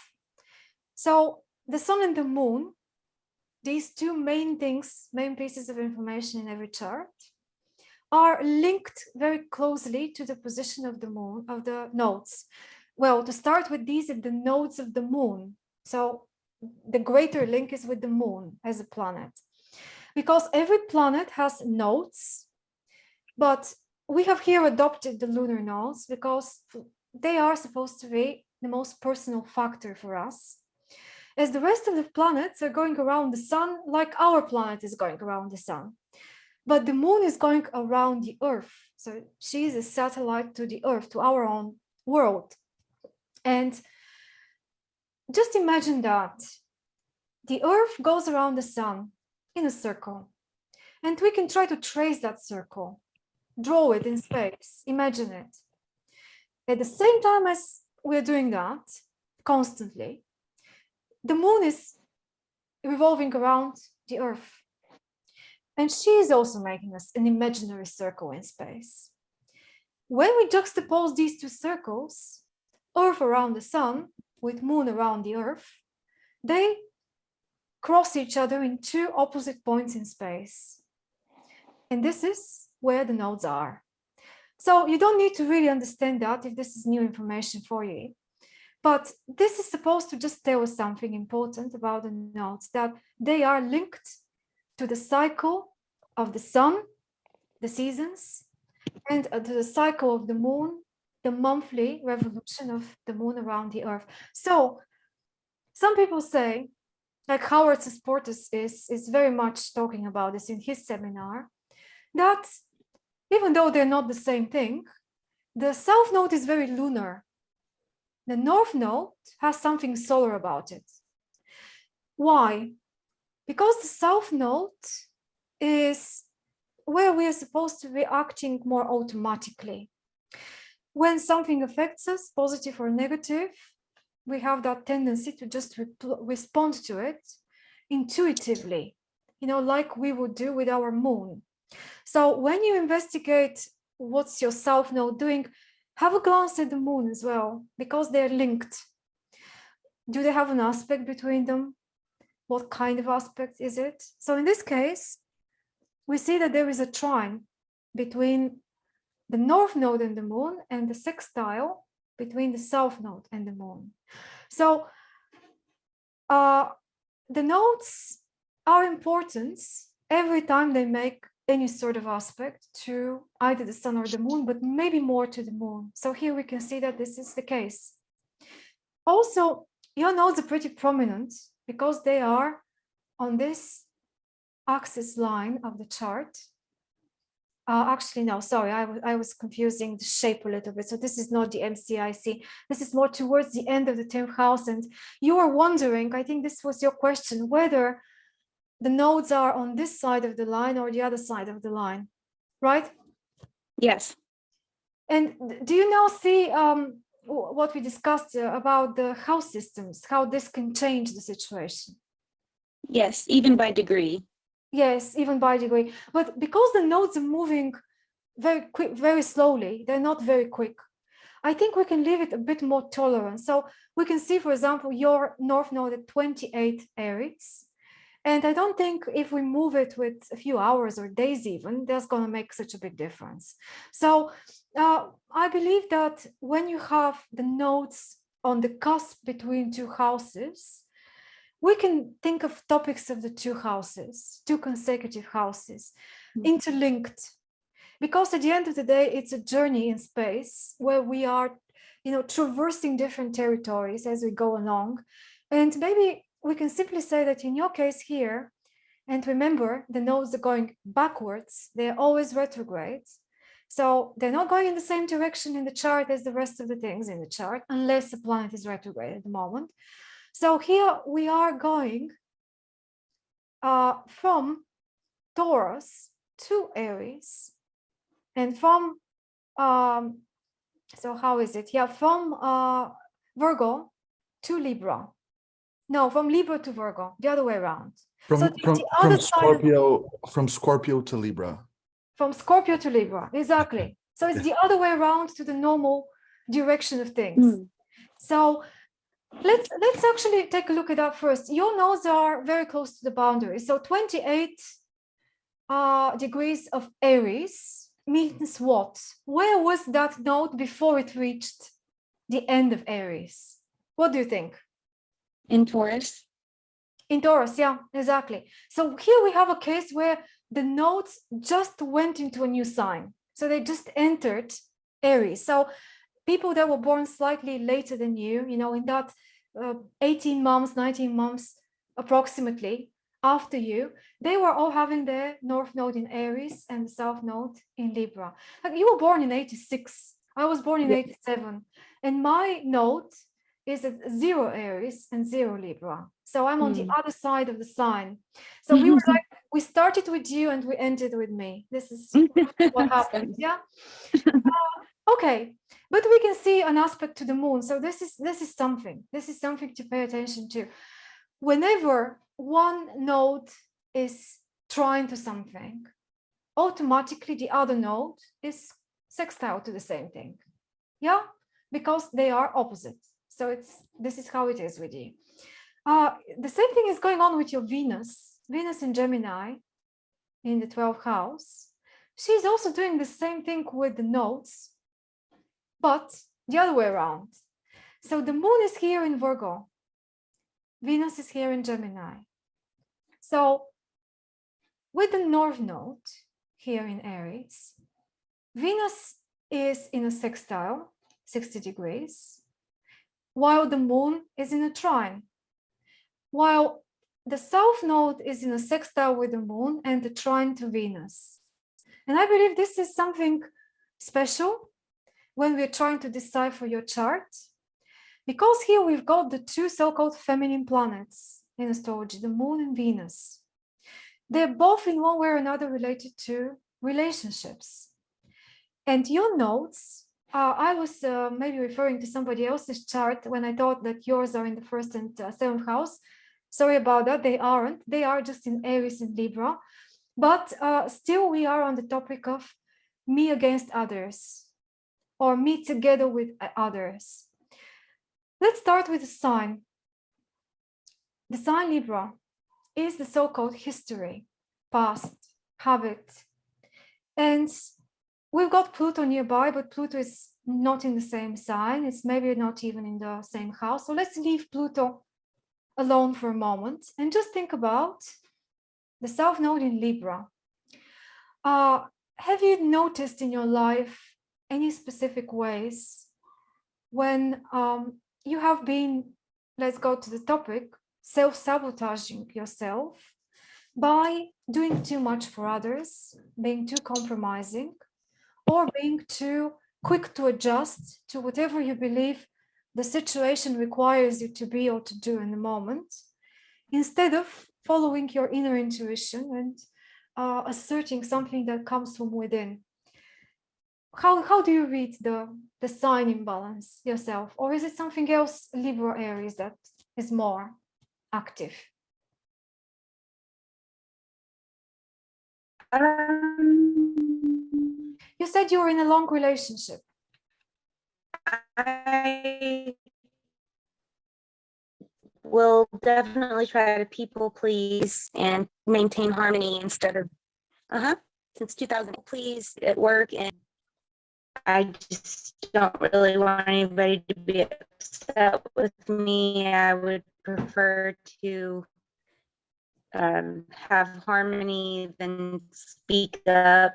So the sun and the moon, these two main things, main pieces of information in every chart, are linked very closely to the position of the moon, of the nodes. Well, to start with, these are the nodes of the moon. So the greater link is with the moon as a planet, because every planet has nodes, but we have here adopted the lunar nodes because they are supposed to be the most personal factor for us, as the rest of the planets are going around the sun like our planet is going around the sun. but the moon is going around the Earth. So she is a satellite to the Earth, to our own world. And just imagine that the Earth goes around the sun in a circle, and we can try to trace that circle, draw it in space, imagine it. At the same time as we're doing that constantly, the moon is revolving around the Earth. And she is also making us an imaginary circle in space. When we juxtapose these two circles, Earth around the sun with moon around the Earth, they cross each other in two opposite points in space. And this is where the nodes are. So you don't need to really understand that if this is new information for you. But this is supposed to just tell us something important about the nodes, that they are linked to the cycle of the sun, the seasons, and to the cycle of the moon, the monthly revolution of the moon around the Earth. So some people say, like Howard Sportis is very much talking about this in his seminar, that even though they're not the same thing, the south node is very lunar. The north node has something solar about it. Why? Because the south node is where we are supposed to be acting more automatically. When something affects us, positive or negative, we have that tendency to just respond to it intuitively, like we would do with our moon. So when you investigate what's your south node doing, have a glance at the moon as well, because they're linked. Do they have an aspect between them? What kind of aspect is it? So in this case, we see that there is a trine between the north node and the moon, and the sextile between the south node and the moon. So the nodes are important every time they make any sort of aspect to either the sun or the moon, but maybe more to the moon. So here we can see that this is the case. Also, your nodes are pretty prominent because they are on this axis line of the chart. Actually, no, sorry, I was confusing the shape a little bit. So this is not the MCIC. This is more towards the end of the 10th house. And you were wondering, I think this was your question, whether the nodes are on this side of the line or the other side of the line, right? Yes. And do you now see what we discussed about the house systems, how this can change the situation? Yes, even by degree. Yes, even by degree. But because the nodes are moving very quick, very slowly, they're not very quick, I think we can leave it a bit more tolerant. So we can see, for example, your north node at 28 Aries. And I don't think if we move it with a few hours or days even, that's going to make such a big difference. So I believe that when you have the nodes on the cusp between two houses, we can think of topics of the two houses, two consecutive houses, interlinked. Because at the end of the day, it's a journey in space where we are, traversing different territories as we go along. And maybe we can simply say that in your case here, and remember, the nodes are going backwards, they're always retrograde. So they're not going in the same direction in the chart as the rest of the things in the chart, unless the planet is retrograde at the moment. So here we are going from Taurus to Aries, and from, so how is it? Yeah, from Virgo to Libra. No, from Libra to Virgo, the other way around. From Scorpio to Libra. From Scorpio to Libra, exactly. So it's the other way around to the normal direction of things. So let's actually take a look at that first. Your nodes are very close to the boundary. So 28 degrees of Aries means what? Where was that node before it reached the end of Aries? What do you think? In Taurus. In Taurus, yeah, exactly. So here we have a case where the nodes just went into a new sign. So they just entered Aries. So people that were born slightly later than you, in that 18 months, 19 months approximately after you, they were all having their North Node in Aries and the South Node in Libra. Like, you were born in 86. I was born in 87. And my node is at 0 Aries and 0 Libra. So I'm on the other side of the sign. So we were like, we started with you and we ended with me. This is what happened. Yeah. Okay. But we can see an aspect to the moon. So this is something. This is something to pay attention to. Whenever one node is trying to something, automatically the other node is sextile to the same thing. Yeah, because they are opposite. So this is how it is with you. The same thing is going on with your Venus in Gemini in the 12th house. She's also doing the same thing with the nodes, but the other way around. So the moon is here in Virgo. Venus is here in Gemini. So with the North Node here in Aries, Venus is in a sextile, 60 degrees, while the moon is in a trine. While the South Node is in a sextile with the moon and the trine to Venus. And I believe this is something special when we're trying to decipher your chart, because here we've got the two so-called feminine planets in astrology, the moon and Venus. They're both in one way or another related to relationships. And your nodes, I was maybe referring to somebody else's chart when I thought that yours are in the 1st and 7th house. Sorry about that, they aren't. They are just in Aries and Libra. But still we are on the topic of me against others, or me together with others. Let's start with the sign. The sign Libra is the so-called history, past, habit. And we've got Pluto nearby, but Pluto is not in the same sign. It's maybe not even in the same house. So let's leave Pluto alone for a moment and just think about the South Node in Libra. Have you noticed in your life any specific ways when you have been, let's go to the topic, self-sabotaging yourself by doing too much for others, being too compromising, or being too quick to adjust to whatever you believe the situation requires you to be or to do in the moment, instead of following your inner intuition and asserting something that comes from within? How do you read the sign imbalance yourself? Or is it something else, Libra Aries, that is more active? You said you were in a long relationship. I will definitely try to people please and maintain harmony instead of, since 2000, please at work, and I just don't really want anybody to be upset with me. I would prefer to have harmony than speak up.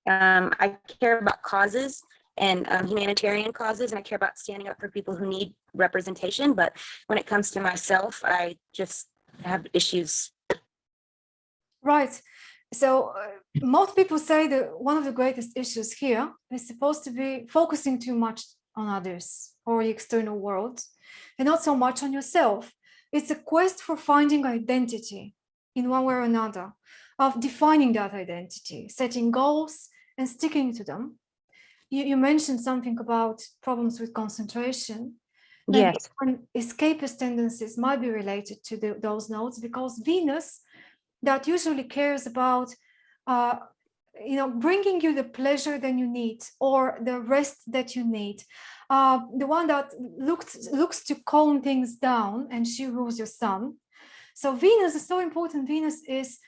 I care about causes and humanitarian causes, and I care about standing up for people who need representation. But when it comes to myself, I just have issues. Right. So most people say that one of the greatest issues here is supposed to be focusing too much on others or the external world and not so much on yourself. It's a quest for finding identity in one way or another, of defining that identity, setting goals and sticking to them. You mentioned something about problems with concentration. Yes. And escapist tendencies might be related to those nodes, because Venus, that usually cares about bringing you the pleasure that you need or the rest that you need, the one that looks to calm things down, and she rules your sun. So Venus is so important. Venus is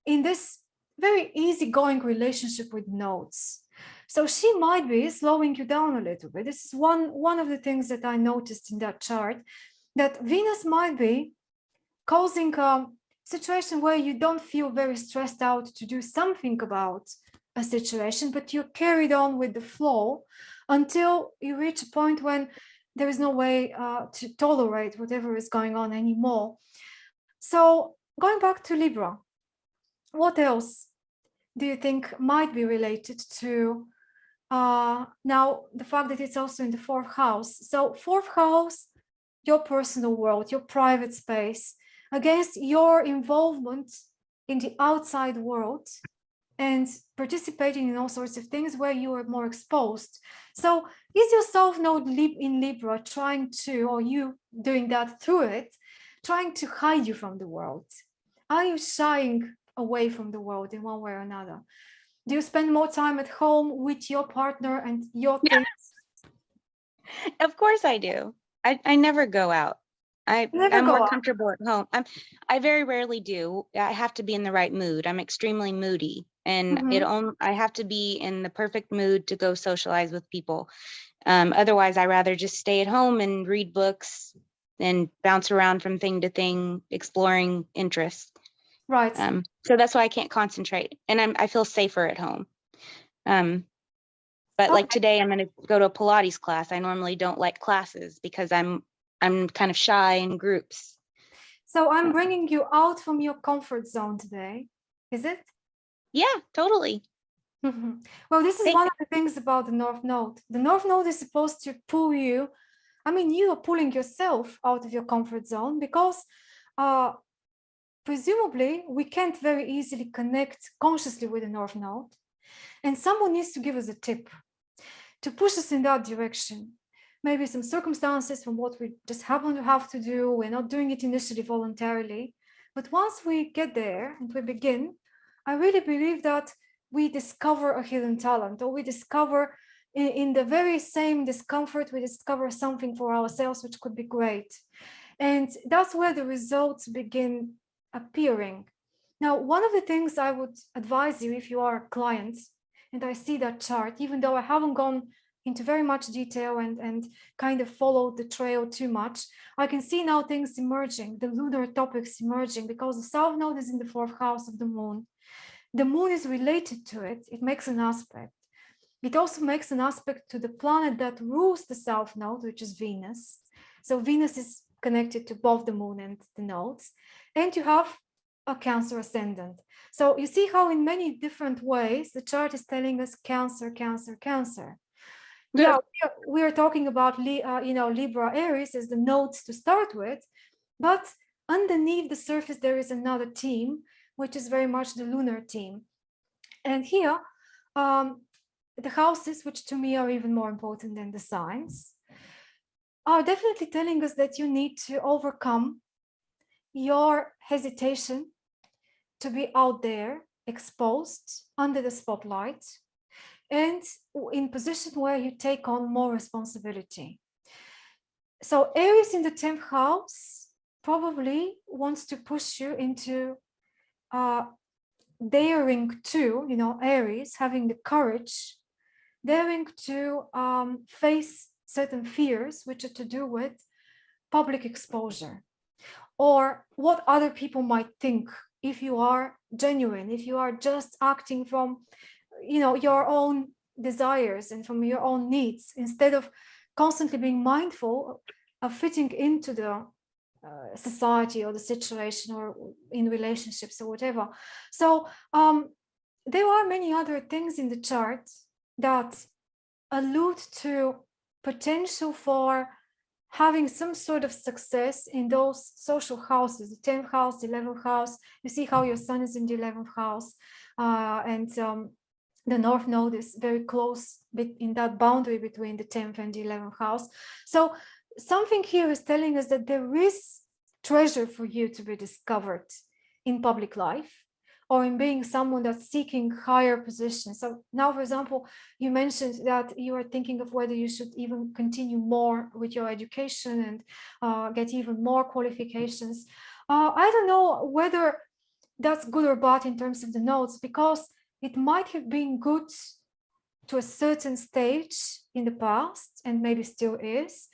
in this very easygoing relationship with nodes. So she might be slowing you down a little bit. This is one of the things that I noticed in that chart, that Venus might be causing a situation where you don't feel very stressed out to do something about a situation, but you're carried on with the flow until you reach a point when there is no way to tolerate whatever is going on anymore. So going back to Libra, what else do you think might be related to now the fact that it's also in the 4th house? So 4th house, your personal world, your private space, against your involvement in the outside world and participating in all sorts of things where you are more exposed. So is your South Node in Libra trying to, or you doing that through it, trying to hide you from the world? Are you shying away from the world in one way or another? Do you spend more time at home with your partner and your things? Of course I do. I never go out. I'm more comfortable at home. I very rarely do. I have to be in the right mood. I'm extremely moody, and I have to be in the perfect mood to go socialize with people. Otherwise, I rather just stay at home and read books and bounce around from thing to thing, exploring interests. Right. So that's why I can't concentrate, and I feel safer at home. But like today, I'm going to go to a Pilates class. I normally don't like classes because I'm kind of shy in groups. So I'm bringing you out from your comfort zone today, is it? Yeah, totally. Well, this is one of the things about the North Node. The North Node is supposed to pull you. I mean, you are pulling yourself out of your comfort zone because presumably we can't very easily connect consciously with the North Node. And someone needs to give us a tip to push us in that direction. Maybe some circumstances from what we just happen to have to do. We're not doing it initially voluntarily. But once we get there and we begin, I really believe that we discover a hidden talent, or we discover in the very same discomfort, we discover something for ourselves, which could be great. And that's where the results begin appearing. Now, one of the things I would advise you if you are a client, and I see that chart, even though I haven't gone into very much detail and kind of followed the trail too much, I can see now things emerging, the lunar topics emerging, because the South Node is in the 4th house of the moon. The moon is related to it. It makes an aspect. It also makes an aspect to the planet that rules the South Node, which is Venus. So Venus is connected to both the moon and the nodes. And you have a Cancer ascendant. So you see how in many different ways the chart is telling us Cancer, Cancer, Cancer. Yeah, we are talking about Libra, Aries as the nodes to start with, but underneath the surface there is another team, which is very much the lunar team. And here, the houses, which to me are even more important than the signs, are definitely telling us that you need to overcome your hesitation to be out there, exposed under the spotlight, and in position where you take on more responsibility. So Aries in the 10th house probably wants to push you into daring to, Aries, having the courage, daring to face certain fears, which are to do with public exposure, or what other people might think if you are genuine, if you are just acting from your own desires and from your own needs, instead of constantly being mindful of fitting into the society or the situation or in relationships or whatever. So there are many other things in the chart that allude to potential for having some sort of success in those social houses, the 10th house, the 11th house. You see how your sun is in the 11th house, and the North Node is very close in that boundary between the 10th and the 11th house. So something here is telling us that there is treasure for you to be discovered in public life, or in being someone that's seeking higher positions. So now, for example, you mentioned that you are thinking of whether you should even continue more with your education and get even more qualifications. I don't know whether that's good or bad in terms of the nodes, because it might have been good to a certain stage in the past, and maybe still is,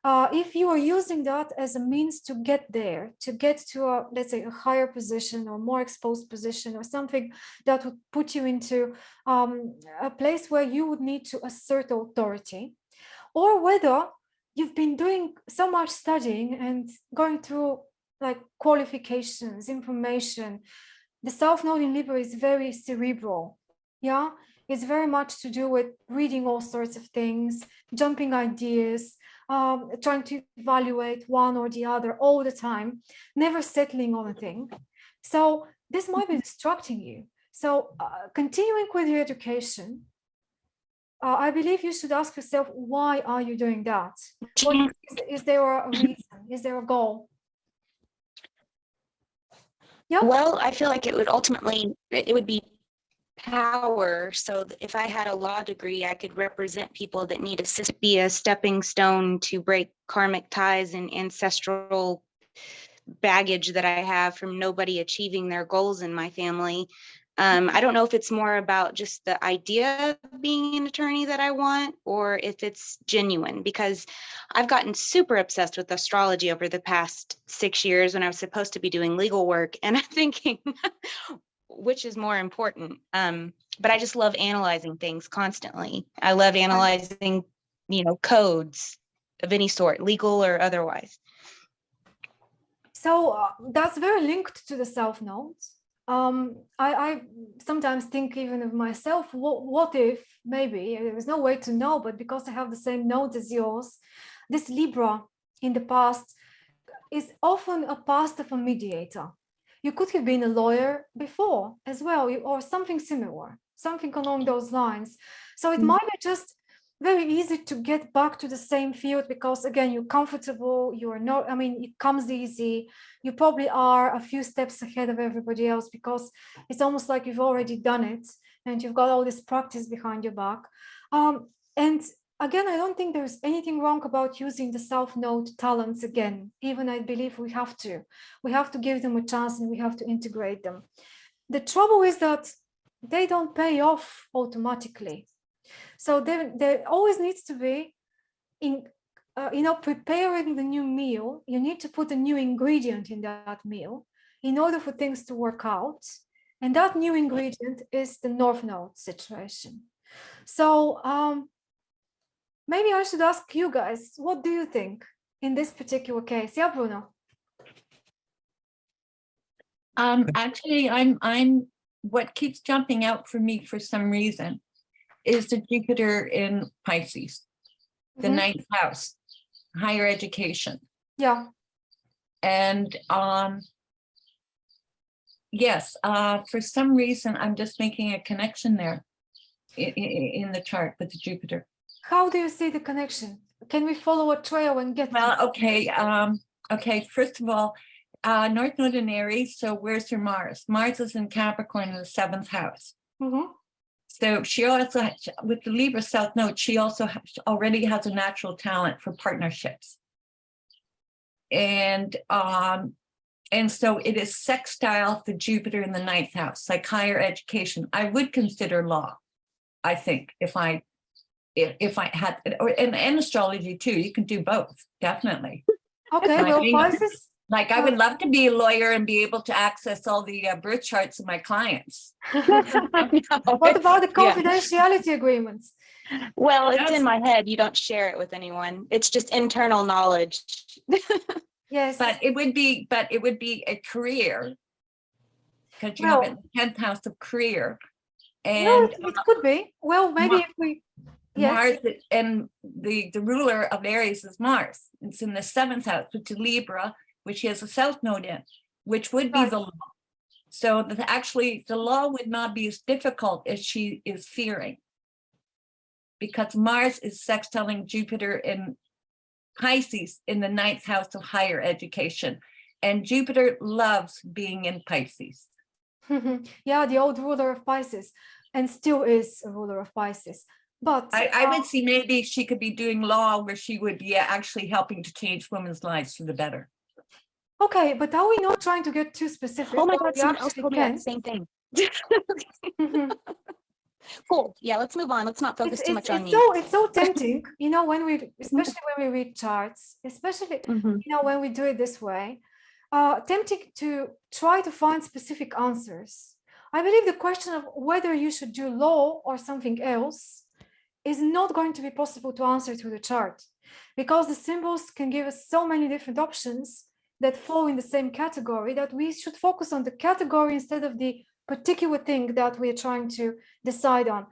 if you are using that as a means to get there, to get to a, let's say, a higher position or more exposed position, or something that would put you into a place where you would need to assert authority, or whether you've been doing so much studying and going through like qualifications, information. The South Node in Libra is very cerebral. Yeah, it's very much to do with reading all sorts of things, jumping ideas, trying to evaluate one or the other all the time, never settling on a thing. So this might be distracting you. So continuing with your education, I believe you should ask yourself, why are you doing that? Is there a reason? Is there a goal? Yeah. Well, I feel like it would ultimately, it would be power. So if I had a law degree, I could represent people that need assist, be a stepping stone to break karmic ties and ancestral baggage that I have from nobody achieving their goals in my family. I don't know if it's more about just the idea of being an attorney that I want, or if it's genuine, because I've gotten super obsessed with astrology over the past 6 years when I was supposed to be doing legal work. And I'm thinking, which is more important? But I just love analyzing things constantly. I love analyzing, codes of any sort, legal or otherwise. So that's very linked to the South Nodes. I sometimes think even of myself, what if maybe, there's no way to know, but because I have the same nodes as yours, this Libra in the past is often a past of a mediator. You could have been a lawyer before as well, or something similar, something along those lines. So it might be just very easy to get back to the same field because, again, you're comfortable, you are not, it comes easy. You probably are a few steps ahead of everybody else because it's almost like you've already done it and you've got all this practice behind your back. And again, I don't think there's anything wrong about using the South Node talents again. Even I believe we have to give them a chance and we have to integrate them. The trouble is that they don't pay off automatically. So there always needs to be, preparing the new meal, you need to put a new ingredient in that meal in order for things to work out. And that new ingredient is the North Node situation. So maybe I should ask you guys, what do you think in this particular case? Yeah, Bruno. Actually, I'm what keeps jumping out for me for some reason is the Jupiter in Pisces, the ninth house, higher education. Yeah. And yes, for some reason, I'm just making a connection there in the chart with the Jupiter. How do you see the connection? Can we follow a trail and get? Well, okay. Okay, first of all, North Node in Aries. So where's her Mars? Mars is in Capricorn in the 7th house. So she also, with the Libra South Node, she also already has a natural talent for partnerships. And so it is sextile for Jupiter in the 9th house, like higher education. I would consider law, I think, if I had, and astrology too. You can do both, definally. Okay, well, Pisces. Like I would love to be a lawyer and be able to access all the birth charts of my clients. What about the confidentiality agreements? Well, it's in my head. You don't share it with anyone. It's just internal knowledge. Yes. But it would be a career. Because you have it in the 10th house of career. And it could be. Well, maybe if we Mars and the ruler of Aries is Mars. It's in the 7th house, which is Libra, which he has a South Node in, which would be the law. So actually the law would not be as difficult as she is fearing, because Mars is sextiling Jupiter in Pisces in the 9th house of higher education. And Jupiter loves being in Pisces. Yeah, the old ruler of Pisces, and still is a ruler of Pisces. But I would see maybe she could be doing law where she would be actually helping to change women's lives for the better. Okay, but are we not trying to get too specific? Oh my God, someone else told me that same thing. Cool. Yeah, let's move on. Let's not focus too much on me. It's so tempting, especially when we read charts, especially, when we do it this way, tempting to try to find specific answers. I believe the question of whether you should do law or something else is not going to be possible to answer through the chart, because the symbols can give us so many different options that fall in the same category, that we should focus on the category instead of the particular thing that we're trying to decide on.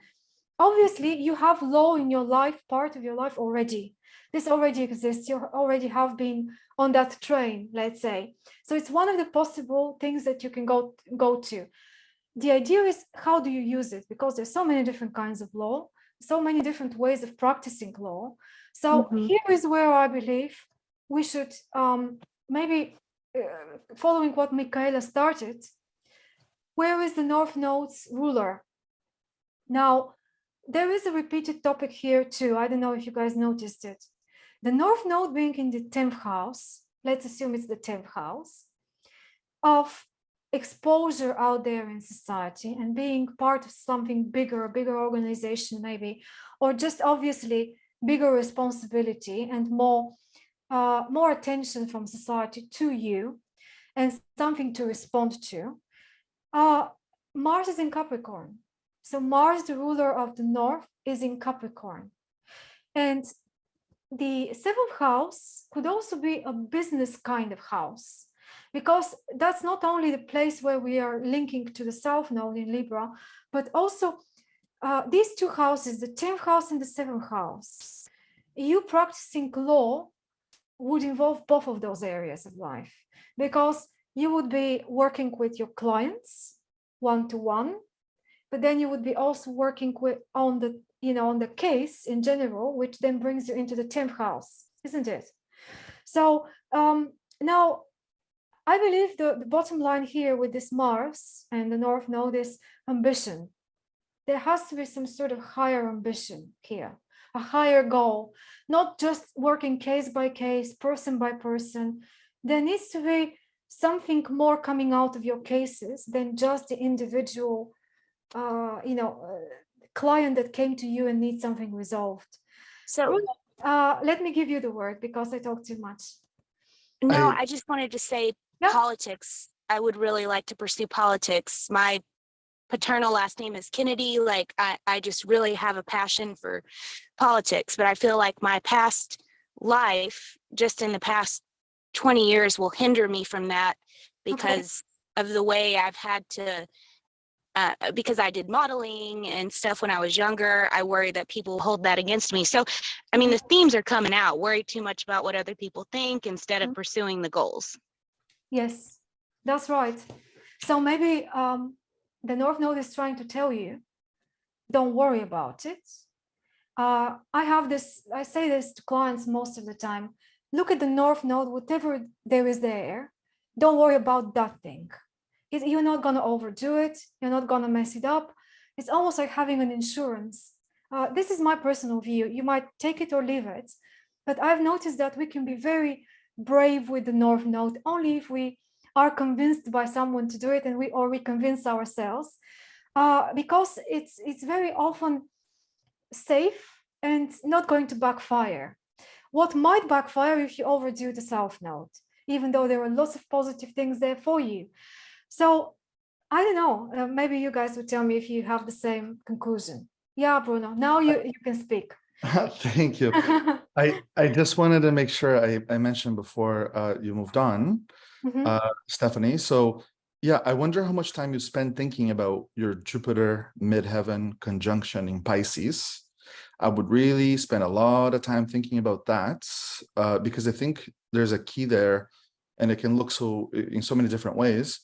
Obviously, you have law in your life, part of your life already. This already exists. You already have been on that train, let's say. So it's one of the possible things that you can go to. The idea is, how do you use it? Because there's so many different kinds of law, so many different ways of practicing law. So here is where I believe we should maybe following what Michaela started. Where is the North Node's ruler? Now, there is a repeated topic here too. I don't know if you guys noticed it. The North Node being in the 10th house, let's assume it's the 10th house, of exposure out there in society and being part of something bigger, a bigger organization maybe, or just obviously bigger responsibility and more attention from society to you and something to respond to. Mars is in Capricorn. So Mars, the ruler of the North, is in Capricorn. And the 7th house could also be a business kind of house, because that's not only the place where we are linking to the South Node in Libra, but also these two houses, the 10th house and the 7th house. You practicing law would involve both of those areas of life, because you would be working with your clients one-to-one, but then you would be also working on the case in general, which then brings you into the 10th house, isn't it? So now I believe the bottom line here with this Mars and the North Node is ambition. There has to be some sort of higher ambition here, a higher goal, not just working case by case, person by person. There needs to be something more coming out of your cases than just the individual client that came to you and needs something resolved. So let me give you the word because I talk too much. No, I just wanted to say politics. I would really like to pursue politics. My paternal last name is Kennedy. Like I just really have a passion for politics, but I feel like my past life, just in the past 20 years, will hinder me from that because of the way I've had to, because I did modeling and stuff when I was younger. I worry that people hold that against me. So, I mean, the themes are coming out. Worry too much about what other people think instead of pursuing the goals. Yes, that's right. So maybe the North Node is trying to tell you, don't worry about it. I say this to clients most of the time. Look at the North Node, whatever there is there. Don't worry about that thing. You're not going to overdo it. You're not going to mess it up. It's almost like having an insurance. This is my personal view. You might take it or leave it. But I've noticed that we can be very brave with the North Node only if we are convinced by someone to do it and we convince ourselves, because it's very often safe and not going to backfire. What might backfire if you overdo the South Node, even though there are lots of positive things there for you. So I don't know, maybe you guys would tell me if you have the same conclusion. Yeah, Bruno, now you can speak. Thank you. I just wanted to make sure I mentioned before you moved on, Stephanie. So yeah, I wonder how much time you spend thinking about your Jupiter midheaven conjunction in Pisces. I would really spend a lot of time thinking about that because I think there's a key there and it can look in so many different ways.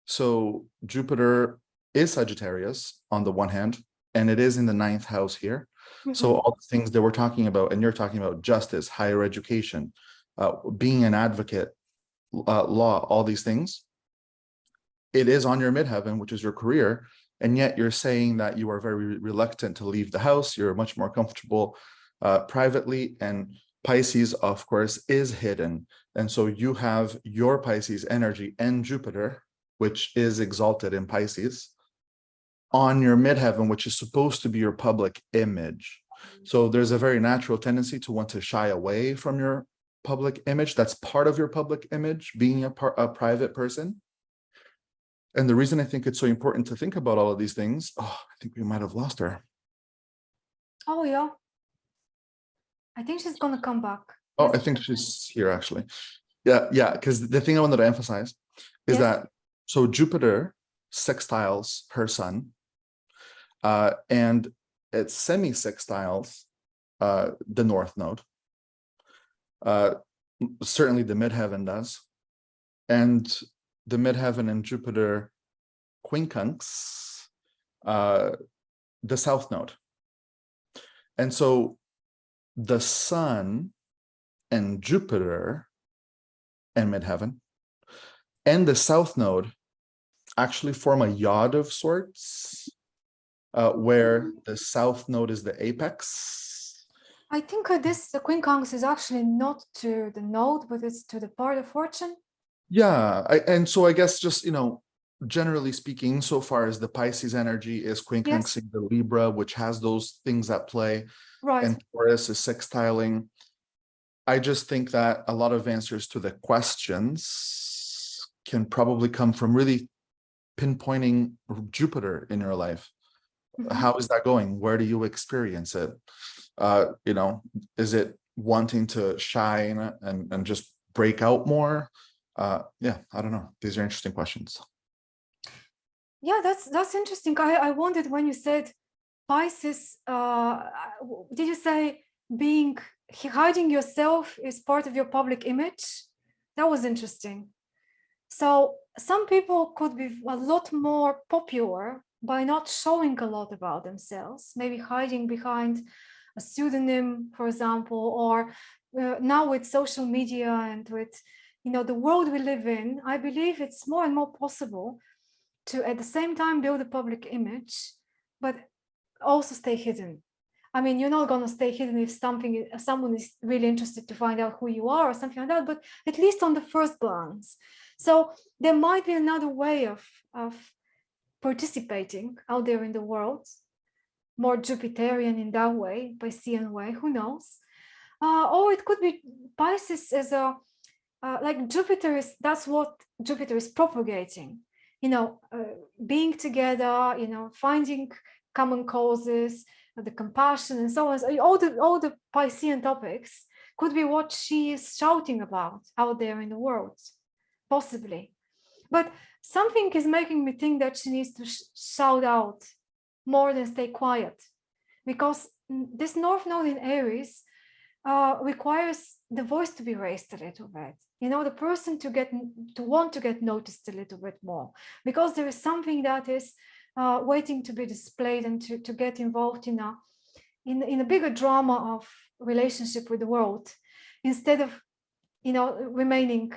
So Jupiter is Sagittarius on the one hand, and it is in the 9th house here. So all the things that we're talking about, and you're talking about justice, higher education, being an advocate, law, all these things, it is on your midheaven, which is your career. And yet you're saying that you are very reluctant to leave the house. You're much more comfortable privately. And Pisces, of course, is hidden. And so you have your Pisces energy and Jupiter, which is exalted in Pisces, on your midheaven, which is supposed to be your public image. So there's a very natural tendency to want to shy away from your public image. That's part of your public image, being a private person. And the reason I think it's so important to think about all of these things, I think we might have lost her. Oh, yeah. I think she's going to come back. Oh, I think she's here, actually. Yeah, because the thing I wanted to emphasize is Yes. that so Jupiter sextiles her sun, and it semi-sextiles the North Node. Certainly the midheaven does, and the midheaven and Jupiter quincunx the South Node. And so the Sun and Jupiter and midheaven and the South Node actually form a yod of sorts, where the South Node is the apex. I think the quincunx is actually not to the node, but it's to the part of fortune. Yeah, and so I guess just, generally speaking, so far as the Pisces energy is quincunxing the Libra, which has those things at play, Right. and Taurus is sextiling. I just think that a lot of answers to the questions can probably come from really pinpointing Jupiter in your life. How is that going? Where do you experience it? Is it wanting to shine and just break out more? Yeah, I don't know. These are interesting questions. Yeah, that's interesting. I wondered when you said Pisces, did you say hiding yourself is part of your public image? That was interesting. So some people could be a lot more popular by not showing a lot about themselves, maybe hiding behind a pseudonym, for example, or now with social media and with the world we live in, I believe it's more and more possible to at the same time build a public image, but also stay hidden. I mean, you're not going to stay hidden if someone is really interested to find out who you are or something like that, but at least on the first glance. So there might be another way of participating out there in the world, more Jupiterian in that way, Piscean way, who knows? Or it could be Pisces as like Jupiter that's what Jupiter is propagating, being together, finding common causes, the compassion and so on. So all the Piscean topics could be what she is shouting about out there in the world, possibly. But something is making me think that she needs to shout out more than stay quiet, because this North Node in Aries requires the voice to be raised a little bit, the person to want to get noticed a little bit more, because there is something that is waiting to be displayed and to get involved in a bigger drama of relationship with the world, instead of remaining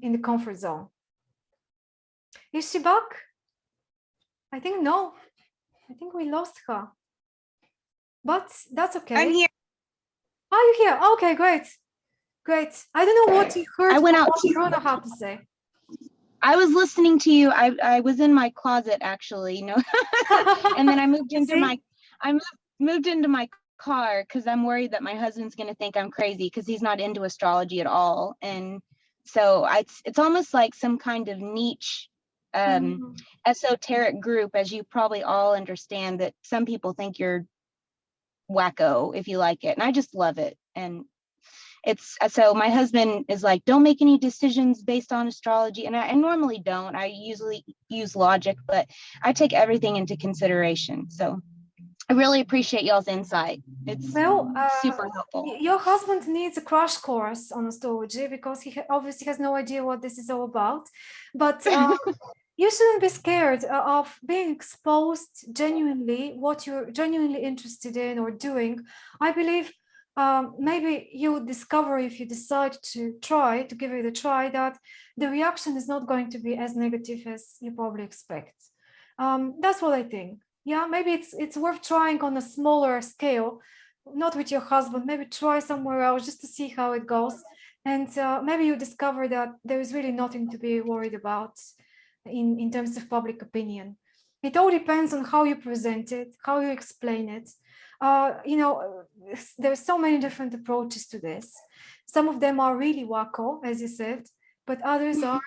in the comfort zone. Is she back? I think no. I think we lost her, but that's okay. I'm here. Are you here? Okay, great. I don't know what you heard. I went out what Rona had to say. I was listening to you. I was in my closet actually, and then I moved into moved into my car because I'm worried that my husband's going to think I'm crazy because he's not into astrology at all. And so it's almost like some kind of niche esoteric group, as you probably all understand, that some people think you're wacko if you like it, and I just love it. And it's so my husband is like, don't make any decisions based on astrology, and I normally don't. I usually use logic, but I take everything into consideration. So I really appreciate y'all's insight. It's super helpful. Your husband needs a crash course on astrology because he obviously has no idea what this is all about, but you shouldn't be scared of being exposed genuinely, what you're genuinely interested in or doing. I believe maybe you discover, if you decide to give it a try, that the reaction is not going to be as negative as you probably expect. That's what I think. Yeah, maybe it's worth trying on a smaller scale, not with your husband. Maybe try somewhere else just to see how it goes. And maybe you discover that there is really nothing to be worried about in terms of public opinion. It all depends on how you present it, how you explain it. There's so many different approaches to this. Some of them are really wacko, as you said, but others are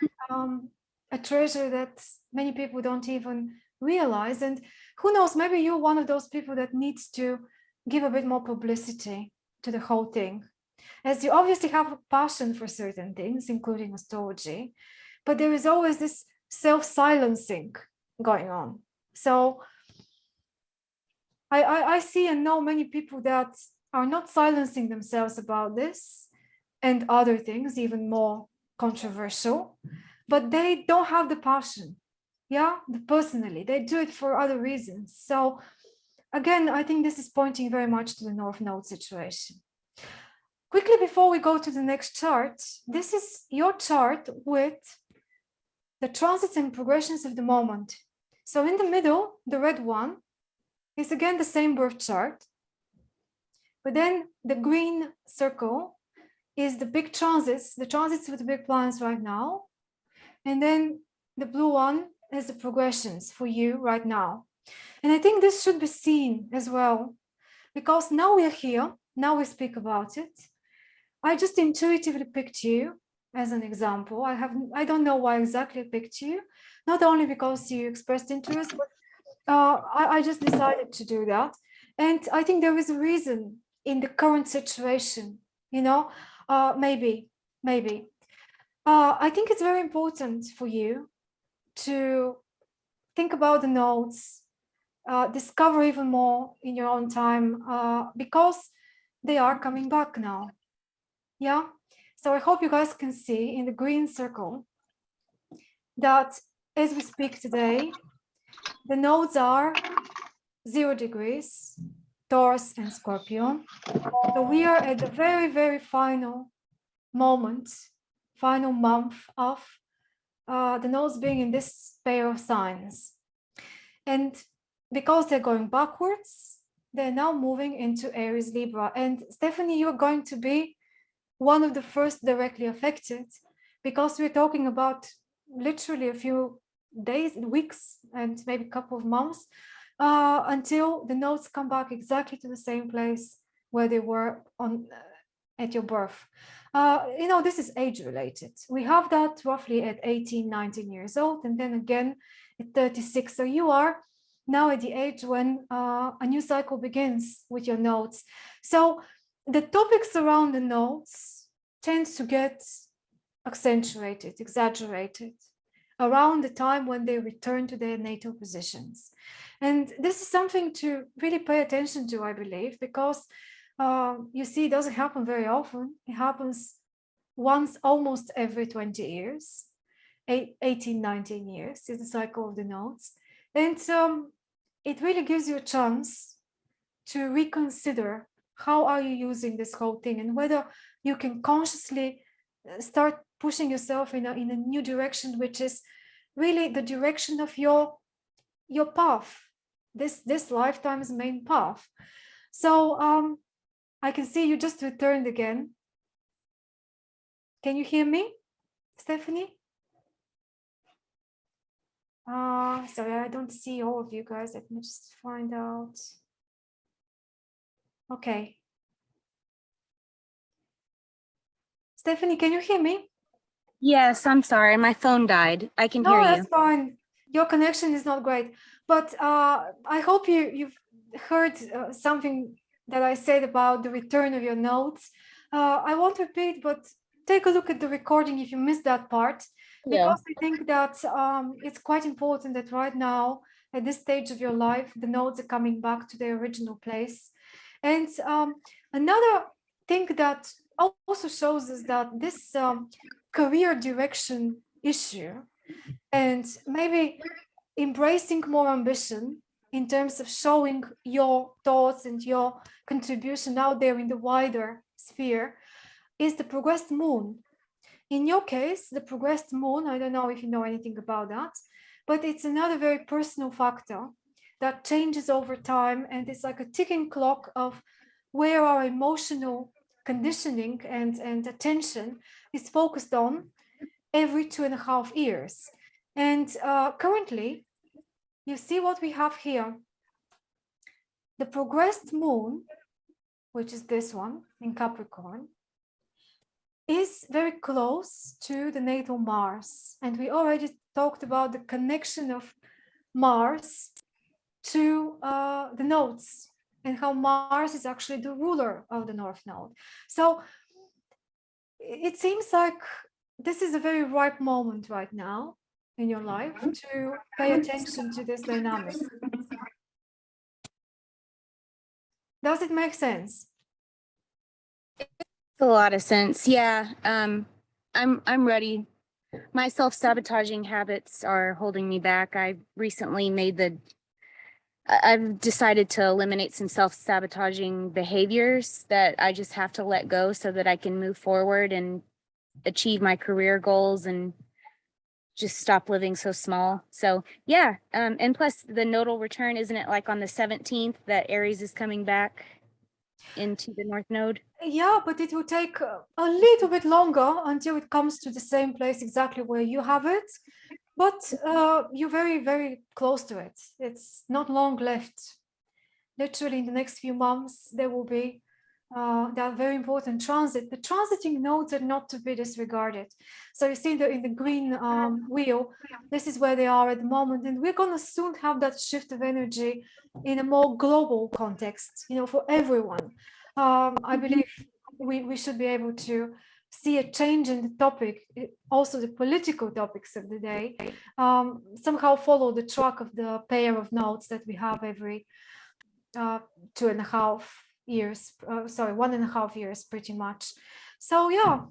a treasure that many people don't even realize. And who knows, maybe you're one of those people that needs to give a bit more publicity to the whole thing. as you obviously have a passion for certain things, including astrology, but there is always this self-silencing going on. So I see and know many people that are not silencing themselves about this and other things, even more controversial, but they don't have the passion. Yeah, personally, they do it for other reasons. So again, I think this is pointing very much to the North Node situation. Quickly, before we go to the next chart, this is your chart with the transits and progressions of the moment. So in the middle, the red one is again the same birth chart, but then the green circle is the big transits, the transits with the big planets right now. And then the blue one is the progressions for you right now. And I think this should be seen as well, because now we're here, now we speak about it. I just intuitively picked you as an example. I don't know why exactly I picked you, not only because you expressed interest, but I just decided to do that. And I think there is a reason in the current situation, you know, maybe. I think it's very important for you to think about the nodes, discover even more in your own time, because they are coming back now. Yeah. So I hope you guys can see in the green circle that as we speak today, the nodes are 0 degrees, Taurus and Scorpio. So we are at the very, very final moment, final month of the nodes being in this pair of signs. And because they're going backwards, they're now moving into Aries, Libra. And Stephanie, you're going to be one of the first directly affected, because we're talking about literally a few days, weeks, and maybe a couple of months until the nodes come back exactly to the same place where they were on at your birth. You know, this is age related. We have that roughly at 18, 19 years old, and then again at 36. So you are now at the age when a new cycle begins with your nodes. So the topics around the nodes tend to get accentuated, exaggerated around the time when they return to their natal positions. And this is something to really pay attention to, I believe, because you see, it doesn't happen very often. It happens once almost every 20 years, 18, 19 years is the cycle of the nodes. And it really gives you a chance to reconsider how are you using this whole thing, and whether you can consciously start pushing yourself in a new direction, which is really the direction of your path, this lifetime's main path. So I can see you just returned again. Can you hear me, Stephanie? Sorry, I don't see all of you guys. Let me just find out. Okay. Stephanie, can you hear me? Yes, I'm sorry. My phone died. I can hear No, you. that's fine. Your connection is not great, but I hope you've heard something that I said about the return of your nodes. I won't repeat, but take a look at the recording if you missed that part, because I think that it's quite important that right now, at this stage of your life, the nodes are coming back to their original place. And another thing that also shows us that this career direction issue, and maybe embracing more ambition in terms of showing your thoughts and your contribution out there in the wider sphere, is the progressed moon. In your case, the progressed moon, I don't know if you know anything about that, but it's another very personal factor that changes over time, and it's like a ticking clock of where our emotional conditioning and attention is focused on every 2.5 years. And currently, you see what we have here. The progressed moon, which is this one in Capricorn, is very close to the natal Mars. And we already talked about the connection of Mars to the nodes, and how Mars is actually the ruler of the North Node. So it seems like this is a very ripe moment right now in your life to pay attention to this dynamic. Does it make sense? A lot of sense. Yeah. I'm ready. My self-sabotaging habits are holding me back. I recently I've decided to eliminate some self-sabotaging behaviors that I just have to let go so that I can move forward and achieve my career goals and just stop living so small. So yeah. And plus the nodal return, isn't it like on the 17th that Aries is coming back into the North Node? Yeah, but it will take a little bit longer until it comes to the same place exactly where you have it. But you're very, very close to it. It's not long left. Literally in the next few months, there will be that very important transit. The transiting nodes are not to be disregarded. So you see in the green wheel, this is where they are at the moment. And we're going to soon have that shift of energy in a more global context, you know, for everyone. I believe we should be able to see a change in the topic, also the political topics of the day, somehow follow the track of the pair of nodes that we have every 2.5 years, 1.5 years pretty much. So yeah,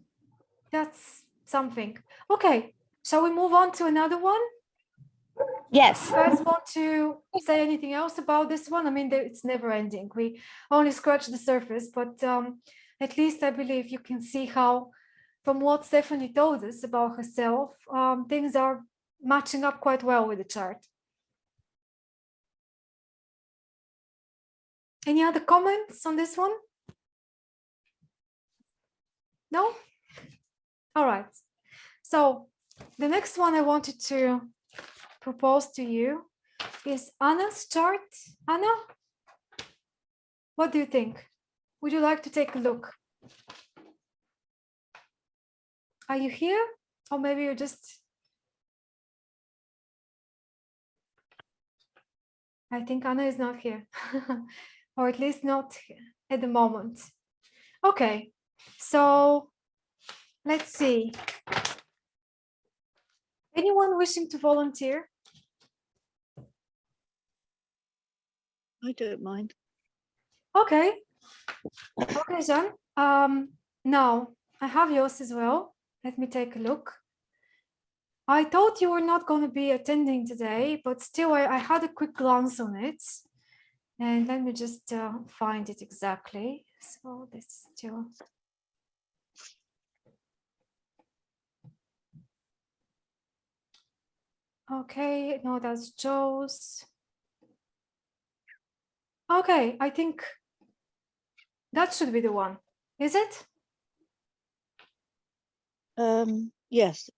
that's something. Okay, shall we move on to another one? Yes. You guys want to say anything else about this one? I mean, it's never ending. We only scratch the surface, but at least I believe you can see how, from what Stephanie told us about herself, things are matching up quite well with the chart. Any other comments on this one? No? All right. So the next one I wanted to propose to you is Anna's chart. Anna, what do you think? Would you like to take a look? Are you here? Or maybe you're just... I think Anna is not here. Or at least not at the moment. Okay, so let's see. Anyone wishing to volunteer? I don't mind. Okay. Okay, Jean. Now I have yours as well. Let me take a look. I thought you were not going to be attending today, but still I had a quick glance on it. And let me just find it exactly. So this is still... Okay, no, that's Joe's. Okay, I think that should be the one. Is it? Yes,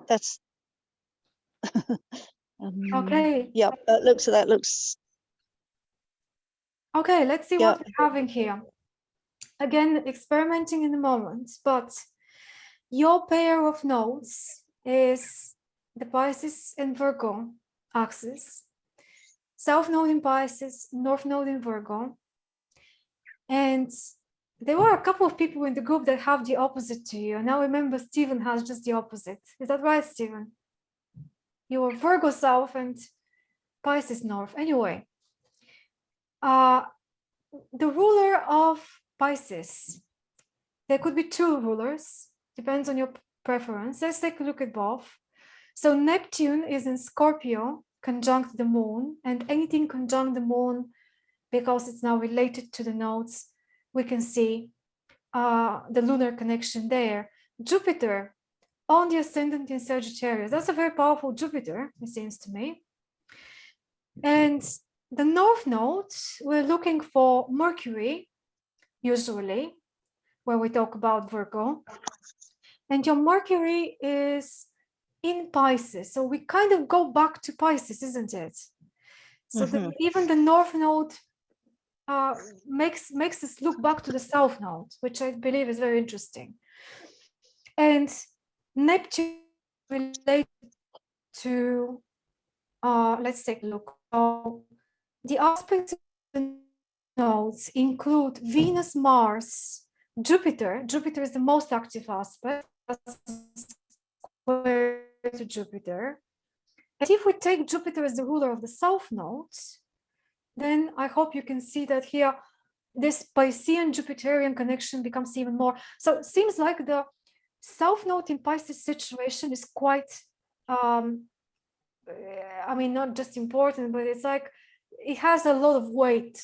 that's Okay. Yeah, that looks Okay, let's see Yeah. what we're having here. Again, experimenting in the moment, but your pair of nodes is the Pisces and Virgo axis. South node in Pisces, North node in Virgo. And there were a couple of people in the group that have the opposite to you. Now remember, Stephen has just the opposite. Is that right, Stephen? You were Virgo South and Pisces North. Anyway, the ruler of Pisces, there could be two rulers, depends on your preference. Let's take a look at both. So Neptune is in Scorpio, conjunct the moon, and anything conjunct the moon, because it's now related to the nodes, we can see the lunar connection there. Jupiter on the ascendant in Sagittarius, that's a very powerful Jupiter, it seems to me. And the North Node, we're looking for Mercury, usually, when we talk about Virgo. And your Mercury is in Pisces. So we kind of go back to Pisces, isn't it? So even the North Node makes us look back to the South Node, which I believe is very interesting. And Neptune related to, let's take a look. So the aspects of the nodes include Venus, Mars, Jupiter is the most active aspect, square to Jupiter. And if we take Jupiter as the ruler of the South Node, then I hope you can see that here, this Piscean Jupiterian connection becomes even more. So it seems like the South Node in Pisces situation is quite, I mean, not just important, but it's like, it has a lot of weight.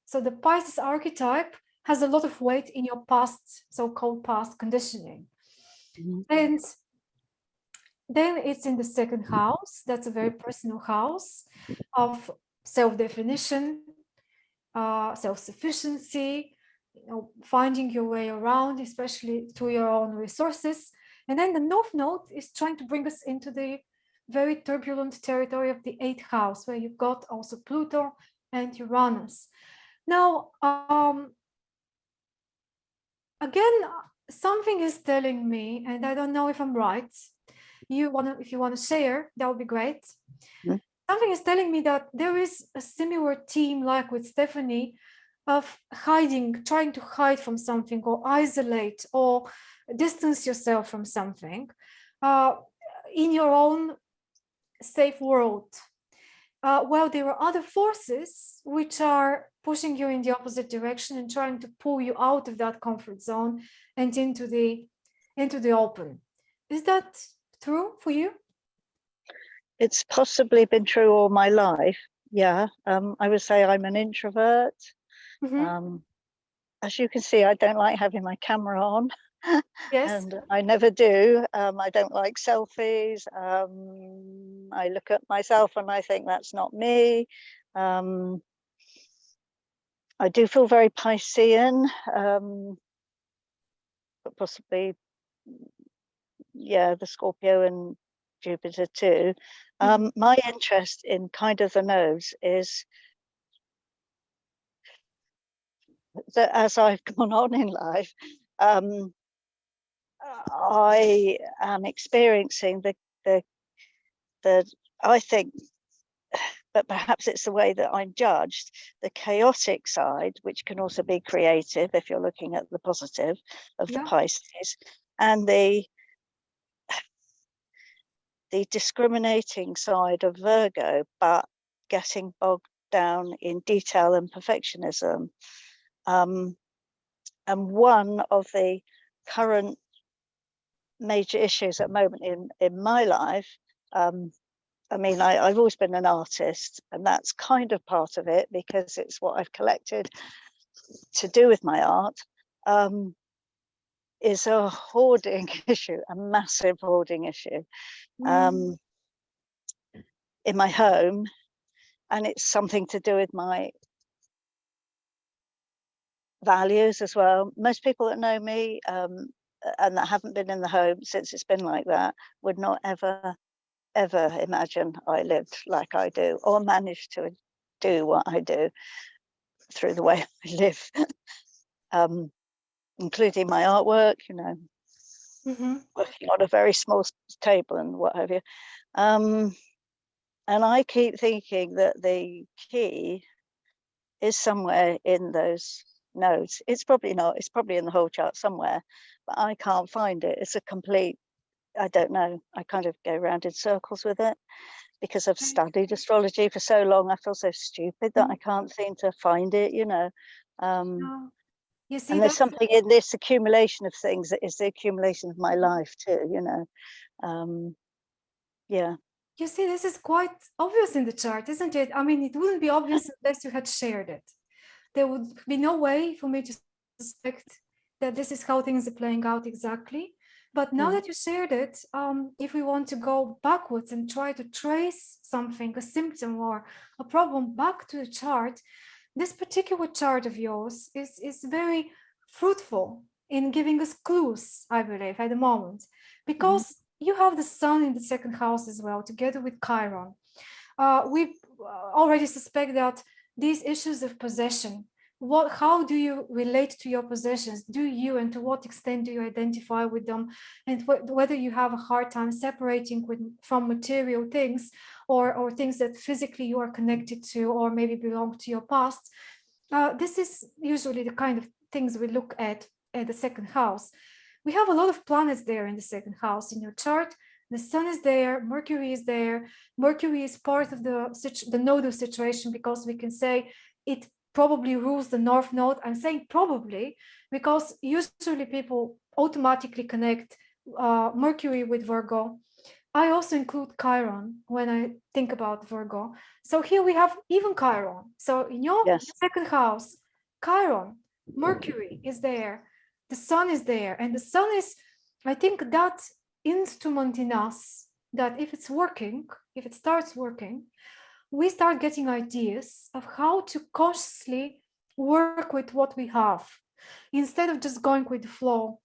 So the Pisces archetype has a lot of weight in your past, so-called past conditioning. And then it's in the second house. That's a very personal house of self-definition, self-sufficiency, finding your way around, especially through your own resources. And then the North Node is trying to bring us into the very turbulent territory of the 8th house, where you've got also Pluto and Uranus. Now, again, something is telling me, and I don't know if I'm right. If you want to share, that would be great. Mm. Something is telling me that there is a similar theme, like with Stephanie, of hiding, trying to hide from something, or isolate, or distance yourself from something in your own safe world. While there are other forces which are pushing you in the opposite direction and trying to pull you out of that comfort zone and into the open. Is that true for you? It's possibly been true all my life. Yeah, I would say I'm an introvert. As you can see, I don't like having my camera on. Yes. And I never do. I don't like selfies. I look at myself and I think that's not me. I do feel very Piscean, but possibly, yeah, the Scorpio and Jupiter too. My interest in kind of the nodes is that as I've gone on in life, I am experiencing the I think, but perhaps it's the way that I'm judged, the chaotic side, which can also be creative if you're looking at the positive of the Pisces, and the discriminating side of Virgo, but getting bogged down in detail and perfectionism. And one of the current major issues at the moment in my life, I mean, I've always been an artist, and that's kind of part of it because it's what I've collected to do with my art, is a hoarding issue, a massive hoarding issue in my home. And it's something to do with my values as well. Most people that know me and that haven't been in the home since it's been like that would not ever imagine I lived like I do or managed to do what I do through the way I live, including my artwork, you know, working on a very small table and what have you. And I keep thinking that the key is somewhere in those nodes. It's probably not, it's probably in the whole chart somewhere, but I can't find it. It's a complete, I don't know. I kind of go around in circles with it because I've studied astrology for so long. I feel so stupid that I can't seem to find it, you know. You see, and there's something in this accumulation of things that is the accumulation of my life too, you know. Yeah. You see, this is quite obvious in the chart, isn't it? I mean, it wouldn't be obvious unless you had shared it. There would be no way for me to suspect that this is how things are playing out exactly. But now that you shared it, if we want to go backwards and try to trace something, a symptom or a problem back to the chart, this particular chart of yours is very fruitful in giving us clues, I believe, at the moment, because you have the sun in the second house as well, together with Chiron. We already suspect that these issues of possession, how do you relate to your possessions? Do you, and to what extent do you identify with them? And whether you have a hard time separating from material things or things that physically you are connected to or maybe belong to your past. This is usually the kind of things we look at at the second house. We have a lot of planets there in the second house in your chart. The sun is there, Mercury is there. Mercury is part of the nodal situation, because we can say it probably rules the north node. I'm saying probably because usually people automatically connect Mercury with Virgo. I also include Chiron when I think about Virgo. So here we have even Chiron. So in your second house, Chiron, Mercury is there, the sun is there, and the sun is, I think, that instrument in us that if it's working, if it starts working, we start getting ideas of how to consciously work with what we have instead of just going with the flow.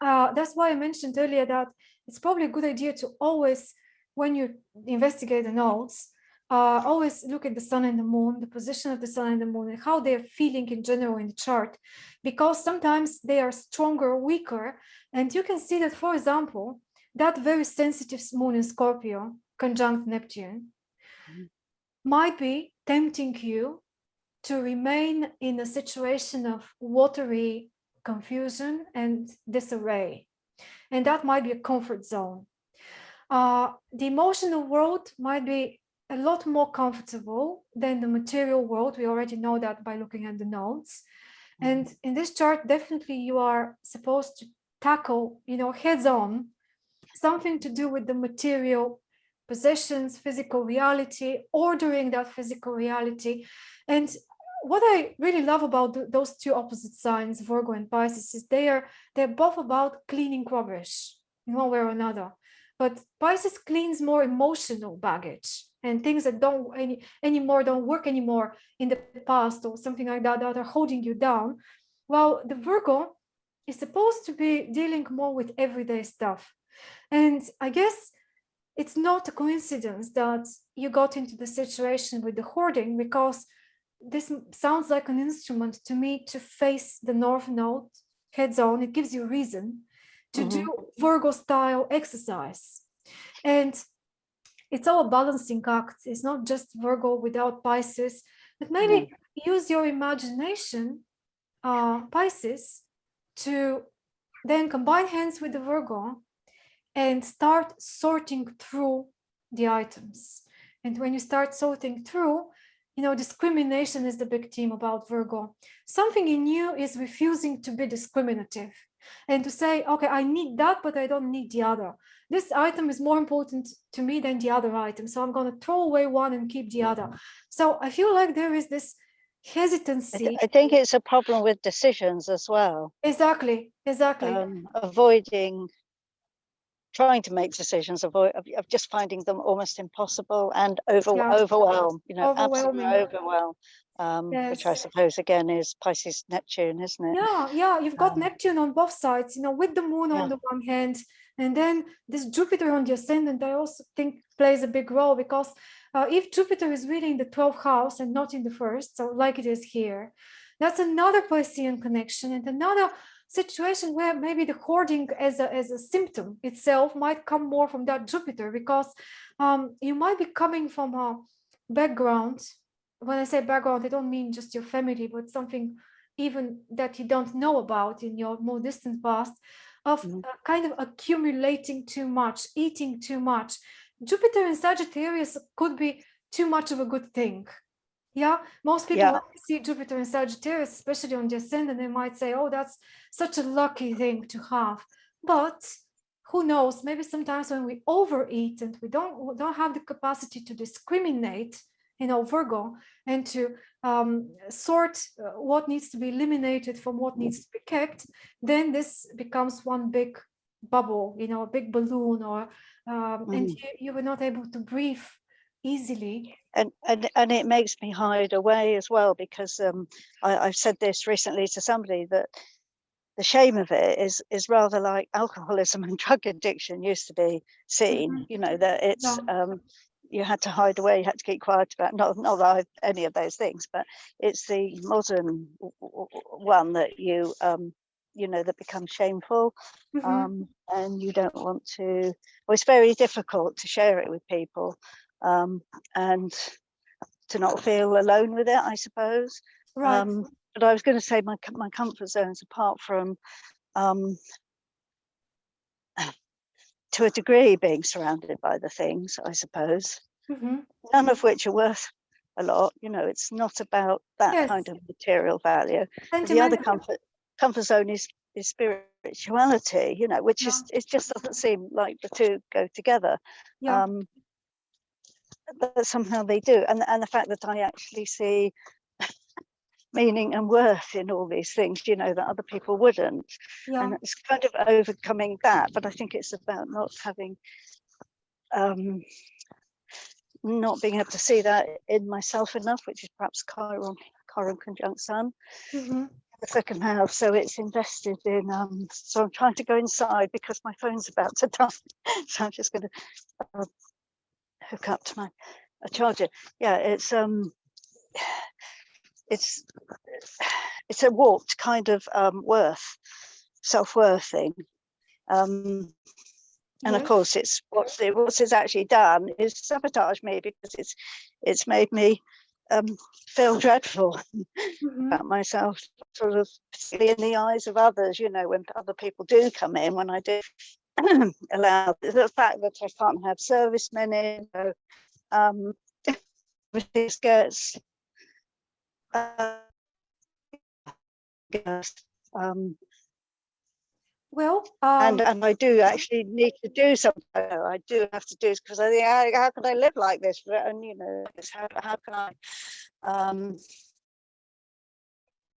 That's why I mentioned earlier that it's probably a good idea to always, when you investigate the nodes, always look at the sun and the moon, the position of the sun and the moon, and how they're feeling in general in the chart, because sometimes they are stronger or weaker. And you can see that, for example, that very sensitive moon in Scorpio conjunct Neptune might be tempting you to remain in a situation of watery confusion and disarray. And that might be a comfort zone. The emotional world might be a lot more comfortable than the material world. We already know that by looking at the nodes. And in this chart, definitely you are supposed to tackle, heads on, something to do with the material possessions, physical reality, ordering that physical reality. And what I really love about those two opposite signs, Virgo and Pisces, is they're both about cleaning rubbish in one way or another. But Pisces cleans more emotional baggage and things that don't work anymore in the past or something like that are holding you down. While the Virgo is supposed to be dealing more with everyday stuff. And I guess it's not a coincidence that you got into the situation with the hoarding, because this sounds like an instrument to me to face the North Node heads on. It gives you reason to do Virgo style exercise. And it's all a balancing act. It's not just Virgo without Pisces, but maybe use your imagination, Pisces, to then combine hands with the Virgo and start sorting through the items. And when you start sorting through, discrimination is the big theme about Virgo. Something in you is refusing to be discriminative and to say, okay, I need that, but I don't need the other. This item is more important to me than the other item. So I'm going to throw away one and keep the other. So I feel like there is this hesitancy. I think it's a problem with decisions as well. Exactly. Avoiding trying to make decisions, of just finding them almost impossible and overwhelm, absolutely overwhelm, which I suppose again is Pisces Neptune, isn't it? Yeah, you've got Neptune on both sides, with the moon on the one hand, and then this Jupiter on the ascendant, I also think plays a big role, because if Jupiter is really in the 12th house and not in the first, so like it is here, that's another Piscean connection and another situation where maybe the hoarding as a symptom itself might come more from that Jupiter, because you might be coming from a background. When I say background, I don't mean just your family, but something even that you don't know about in your more distant past, of kind of accumulating too much, eating too much. Jupiter in Sagittarius could be too much of a good thing. Yeah, most people when they see Jupiter in Sagittarius, especially on the ascendant, they might say, oh, that's such a lucky thing to have. But who knows, maybe sometimes when we overeat and we don't have the capacity to discriminate, Virgo, and to sort what needs to be eliminated from what needs to be kept, then this becomes one big bubble, a big balloon, or and you were not able to breathe easily. And it makes me hide away as well, because I've said this recently to somebody, that the shame of it is rather like alcoholism and drug addiction used to be seen, that it's you had to hide away, you had to keep quiet about, not that I've any of those things, but it's the modern one that you that becomes shameful, and you don't want to, well, it's very difficult to share it with people, and to not feel alone with it, I suppose. Right. but I was going to say my comfort zones, apart from to a degree being surrounded by the things, I suppose, none of which are worth a lot. You know, it's not about that kind of material value. But the other comfort zone is spirituality, you know, which is, it just doesn't seem like the two go together. But somehow they do, and the fact that I actually see meaning and worth in all these things, you know, that other people wouldn't. And it's kind of overcoming that, but I think it's about not having not being able to see that in myself enough, which is perhaps Chiron conjunct Sun, the second house. So it's invested in so I'm trying to go inside because my phone's about to die. So I'm just going to hook up to a charger. Yeah, it's a warped kind of self-worth thing. And of course, it's what it's actually done is sabotage me, because it's made me feel dreadful about myself, sort of particularly in the eyes of others. You know, when other people do come in, when I do allow the fact that I can't have servicemen in, this gets and I do actually need to do something. I do have to do, because I think, how can I live like this? And you know, how can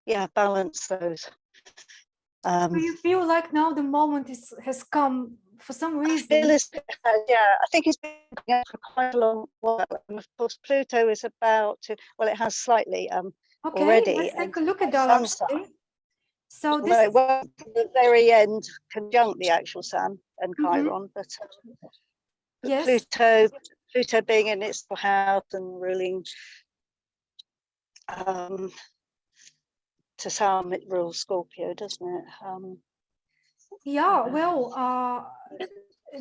I balance those? So you feel like now the moment has come for some reason? I think it's been going on for quite a long while. And of course, Pluto is about to, well, it has slightly already. Let's take a look at that actually. So this is the very end, conjunct the actual Sun and Chiron, but Pluto being in its house and ruling, to some it rules Scorpio, doesn't it?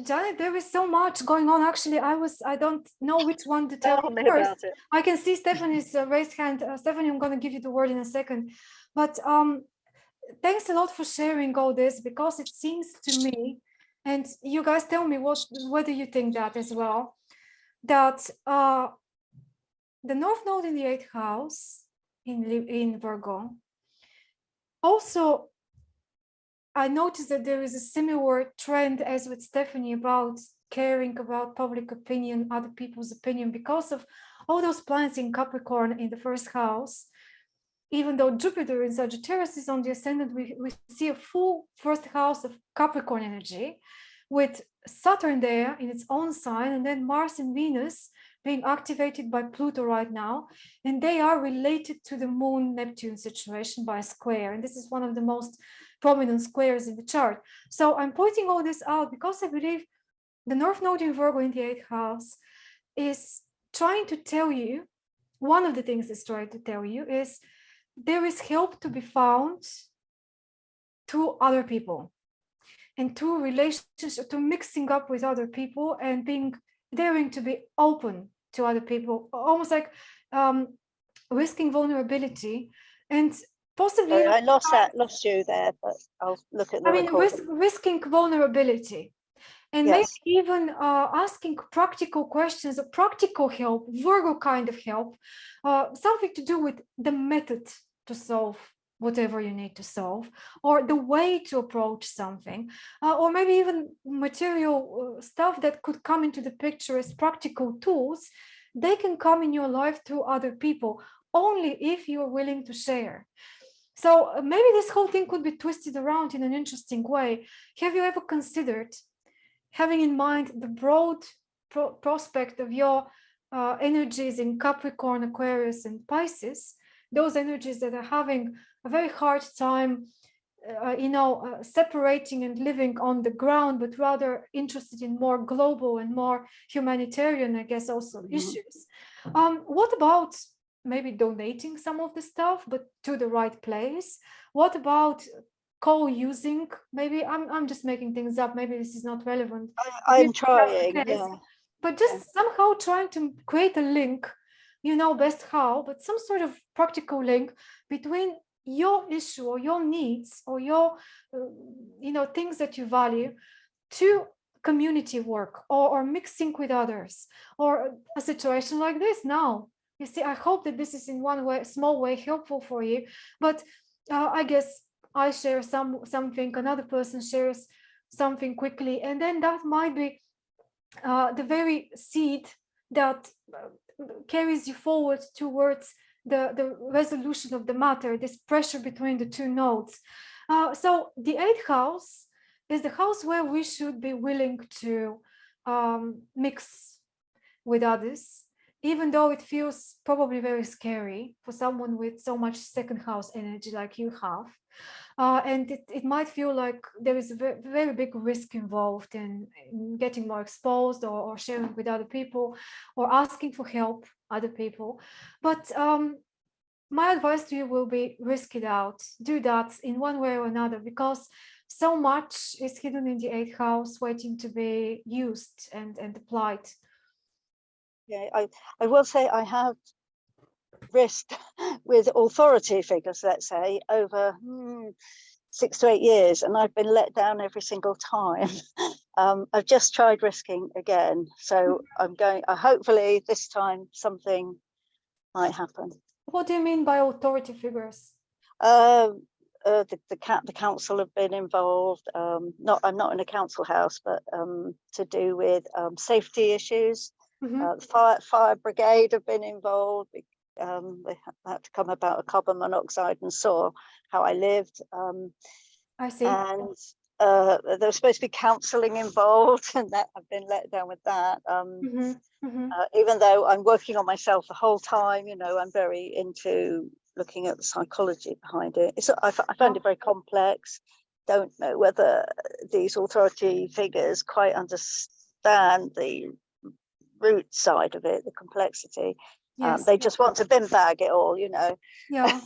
Janet, there is so much going on. Actually, I don't know which one to tell you first. I can see Stephanie's raised hand. Stephanie, I'm going to give you the word in a second, but thanks a lot for sharing all this, because it seems to me, and you guys tell me whether you think that as well, that the North Node in the 8th house in Virgo. Also, I noticed that there is a similar trend as with Stephanie about caring about public opinion, other people's opinion, because of all those planets in Capricorn in the 1st house. Even though Jupiter in Sagittarius is on the ascendant, we see a full 1st house of Capricorn energy, with Saturn there in its own sign, and then Mars and Venus being activated by Pluto right now, and they are related to the Moon-Neptune situation by a square, and this is one of the most prominent squares in the chart. So I'm pointing all this out because I believe the North Node in Virgo in the 8th house is trying to tell you, one of the things it's trying to tell you is there is help to be found to other people, and to relationships, to mixing up with other people, and daring to be open to other people, almost like risking vulnerability, and possibly. I lost you there, but I'll look at the risking vulnerability, and maybe even asking practical questions, practical help, Virgo kind of help, something to do with the method to solve whatever you need to solve, or the way to approach something, or maybe even material stuff that could come into the picture as practical tools. They can come in your life through other people, only if you're willing to share. So maybe this whole thing could be twisted around in an interesting way. Have you ever considered having in mind the broad prospect of your energies in Capricorn, Aquarius, and Pisces, those energies that are having a very hard time, separating and living on the ground, but rather interested in more global and more humanitarian, I guess, also issues. What about maybe donating some of the stuff, but to the right place? What about co-using? Maybe I'm just making things up. Maybe this is not relevant. I'm trying, but just somehow trying to create a link, best how, but some sort of practical link between your issue or your needs or your, things that you value to community work or mixing with others, or a situation like this now. You see, I hope that this is in one way, small way, helpful for you. But I guess I share something, another person shares something quickly, and then that might be the very seed that carries you forward towards the resolution of the matter, this pressure between the two nodes. So the 8th house is the house where we should be willing to mix with others, even though it feels probably very scary for someone with so much 2nd house energy like you have. And it might feel like there is a very big risk involved in getting more exposed or sharing with other people or asking for help, other people. But my advice to you will be risk it out, do that in one way or another, because so much is hidden in the 8th house waiting to be used and applied. Yeah, I will say I have risked with authority figures, let's say, over 6 to 8 years, and I've been let down every single time. I've just tried risking again, so I'm going. Hopefully, this time something might happen. What do you mean by authority figures? The council have been involved. I'm not in a council house, but to do with safety issues. The fire brigade have been involved. They had to come about carbon monoxide and saw how I lived. I see. And there was supposed to be counselling involved, and that I've been let down with that. Even though I'm working on myself the whole time, I'm very into looking at the psychology behind it. I find it very complex. Don't know whether these authority figures quite understand the root side of it, the complexity. Yes. They just want to bin bag it all, Yeah.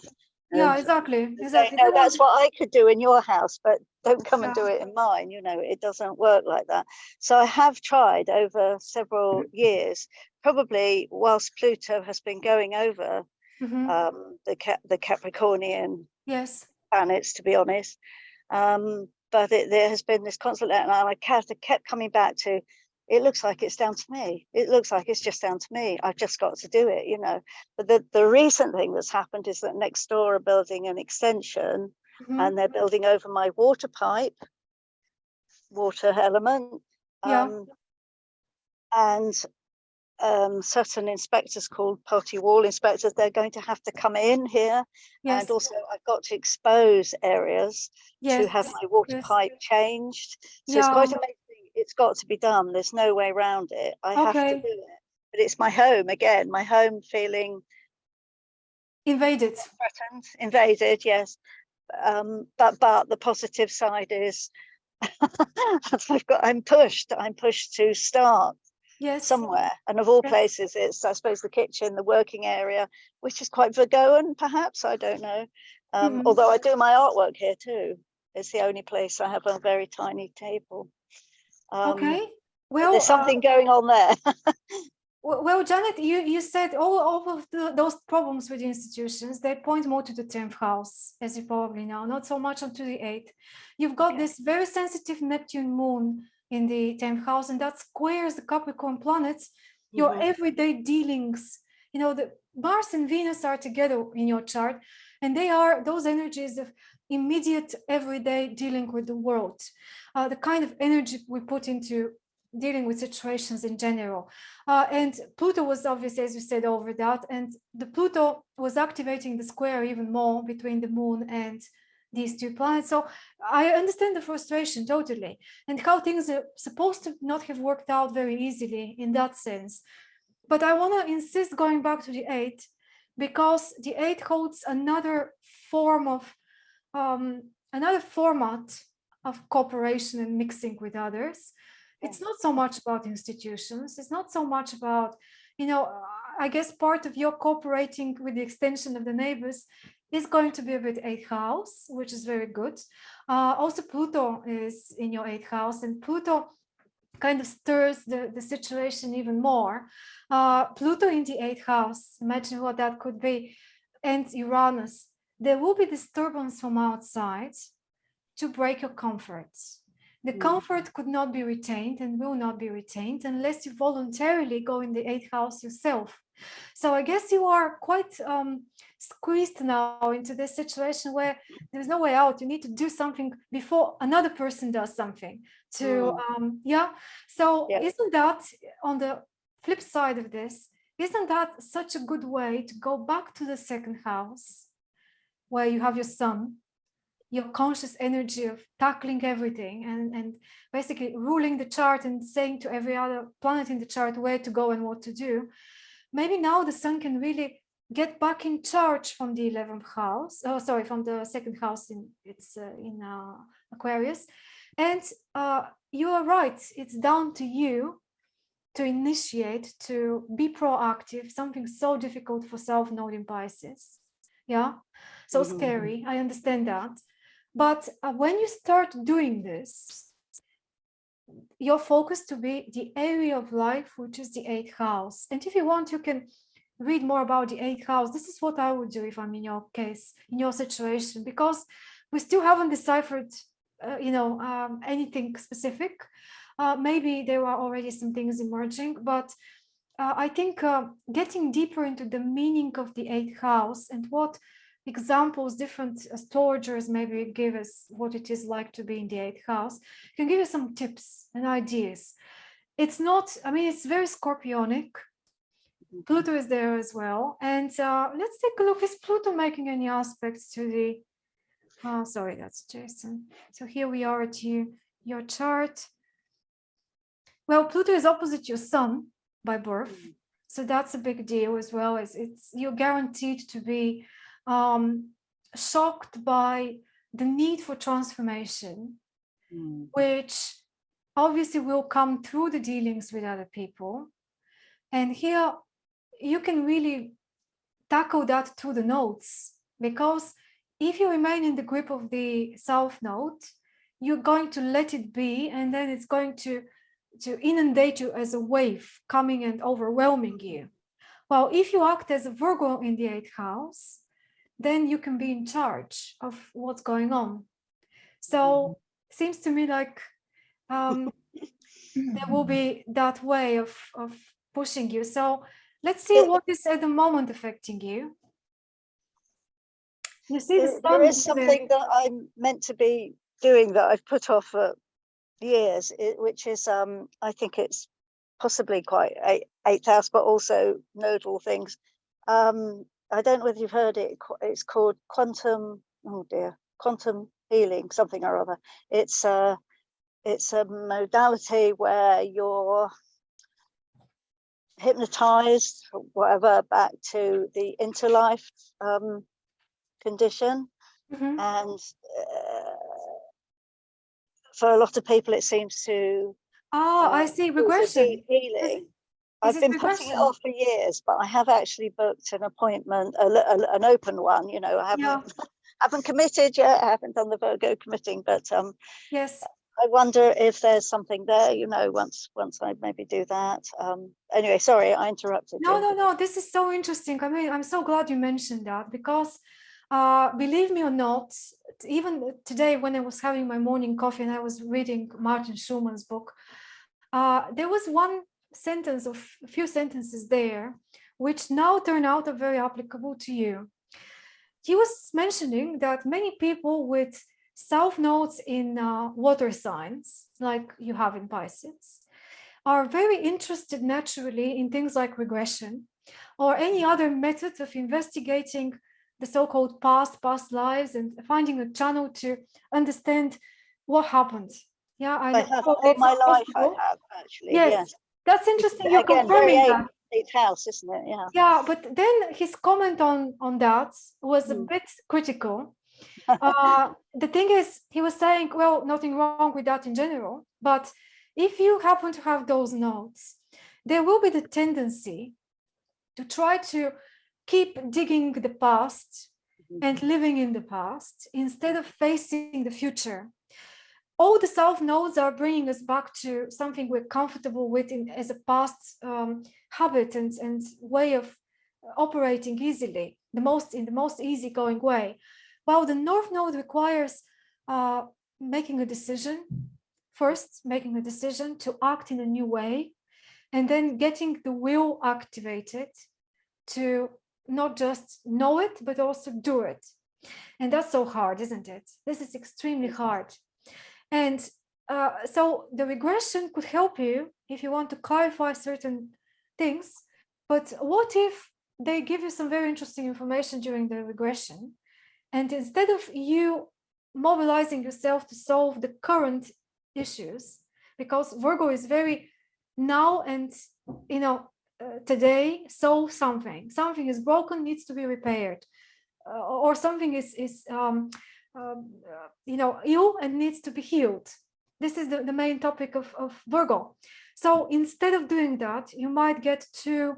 Yeah, exactly. No, that's what I could do in your house, but don't come and do it in mine. It doesn't work like that. So I have tried over several years, probably whilst Pluto has been going over the Capricornian planets, to be honest. But there has been this constant, and I kept coming back to, it looks like it's down to me. It looks like it's just down to me. I've just got to do it, But the recent thing that's happened is that next door are building an extension, and they're building over my water pipe, water element. And certain inspectors called party wall inspectors, they're going to have to come in here. And also I've got to expose areas to have my water pipe changed. So it's quite amazing. It's got to be done. There's no way around it. I have to do it. But it's my home again, my home feeling invaded. Threatened, invaded, yes. But the positive side is I'm pushed to start somewhere. And of all places, it's, I suppose, the kitchen, the working area, which is quite Virgoan, perhaps, I don't know. Although I do my artwork here too. It's the only place I have a very tiny table. Well, there's something going on there. Well, Janet, you said all of those problems with the institutions, they point more to the 10th house, as you probably know, not so much onto the 8th. You've got this very sensitive Neptune moon in the 10th house, and that squares the Capricorn planets, your everyday dealings. The Mars and Venus are together in your chart, and they are those energies of immediate everyday dealing with the world, the kind of energy we put into dealing with situations in general. And Pluto was obviously, as you said, over that, and the Pluto was activating the square even more between the moon and these two planets. So I understand the frustration totally, and how things are supposed to not have worked out very easily in that sense. But I want to insist going back to the 8th, because the 8th holds another form of another format of cooperation and mixing with others. It's not so much about institutions. It's not so much about, I guess part of your cooperating with the extension of the neighbors is going to be with 8th house, which is very good. Also, Pluto is in your 8th house, and Pluto kind of stirs the situation even more. Pluto in the 8th house, imagine what that could be, and Uranus there will be disturbance from outside to break your comforts. The comfort could not be retained and will not be retained unless you voluntarily go in the 8th house yourself. So I guess you are quite squeezed now into this situation where there's no way out. You need to do something before another person does something to, yeah. So isn't that, on the flip side of this, isn't that such a good way to go back to the 2nd house where you have your sun, your conscious energy of tackling everything and basically ruling the chart and saying to every other planet in the chart where to go and what to do. Maybe now the sun can really get back in charge from the 11th house, from the 2nd house in Aquarius. And you are right, it's down to you to initiate, to be proactive, something so difficult for South Node in Pisces. Yeah, so scary, I understand that. But when you start doing this, your focus to be the area of life, which is the 8th house. And if you want, you can read more about the 8th house. This is what I would do if I'm in your case, in your situation, because we still haven't deciphered, anything specific. Maybe there are already some things emerging, but I think getting deeper into the meaning of the 8th house and what examples different astrologers maybe give us what it is like to be in the 8th house can give you some tips and ideas. It's not, I mean, it's very Scorpionic. Pluto is there as well. And let's take a look. Is Pluto making any aspects to the, sorry, that's Jason. So here we are at your chart. Well, Pluto is opposite your sun by birth. So that's a big deal as well. It's you're guaranteed to be shocked by the need for transformation, which obviously will come through the dealings with other people. And here you can really tackle that through the nodes, because if you remain in the grip of the South Node, you're going to let it be, and then it's going to inundate you as a wave coming and overwhelming you. Well, if you act as a Virgo in the 8th house, then you can be in charge of what's going on. So seems to me like there will be that way of pushing you. So let's see what is at the moment affecting you. You see the sun. There is something that I'm meant to be doing that I've put off for years, which is I think it's possibly quite 8th house, but also nodal things. I don't know whether you've heard it. It's called quantum healing, something or other. It's a modality where you're hypnotized, whatever, back to the interlife condition. And for a lot of people, it seems to I see, regression healing. I've been putting it off for years, but I have actually booked an appointment, an open one. You know, I haven't committed yet. I haven't done the Virgo committing, but yes, I wonder if there's something there. You know, once I maybe do that. Anyway, sorry, I interrupted you. No. This is so interesting. I mean, I'm so glad you mentioned that, because believe me or not, even today when I was having my morning coffee and I was reading Martin Schulman's book, there was one sentence of a few sentences there which now turn out are very applicable to you. He was mentioning that many people with South Nodes in water signs, like you have in Pisces, are very interested naturally in things like regression or any other method of investigating the so-called past lives and finding a channel to understand what happened. Yeah, I have all my life. I have actually. Yes. That's interesting. You're again, confirming that. 8th house, isn't it? Yeah. Yeah, but then his comment on that was a bit critical. The thing is, he was saying, well, nothing wrong with that in general, but if you happen to have those nodes, there will be the tendency to try to keep digging the past and living in the past instead of facing the future. All the South Nodes are bringing us back to something we're comfortable with as a past habit and way of operating easily. in the most easygoing way. Well, the North Node requires making a decision, first making a decision to act in a new way, and then getting the will activated to not just know it, but also do it. And that's so hard, isn't it? This is extremely hard. And so the regression could help you if you want to clarify certain things. But what if they give you some very interesting information during the regression, and instead of you mobilizing yourself to solve the current issues, because Virgo is very now and, you know, today, solve something. Something is broken, needs to be repaired, or something is you know, ill and needs to be healed. This is the main topic of Virgo. So instead of doing that, you might get too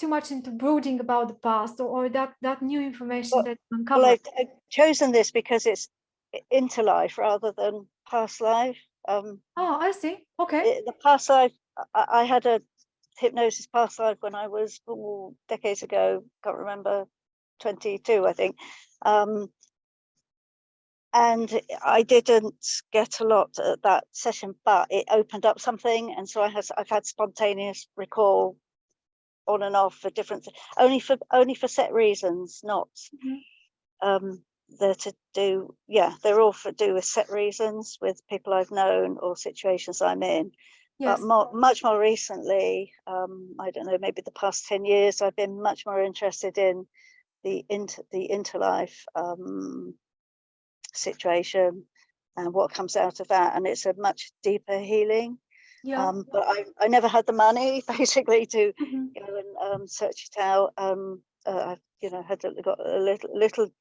much into brooding about the past, or that new information that you uncover. Well, I've chosen this because it's interlife rather than past life. Oh, I see. Okay. The past life, I had a hypnosis past life when I was decades ago, can't remember, 22, I think. And I didn't get a lot at that session, but it opened up something. And so I've had spontaneous recall on and off for different, only for set reasons, not they're to do, yeah, they're all for do with set reasons with people I've known or situations I'm in. Yes. But much more recently, I don't know, maybe the past 10 years, I've been much more interested in the interlife situation and what comes out of that. And it's a much deeper healing. Yeah. But I never had the money basically to go and search it out. I've got a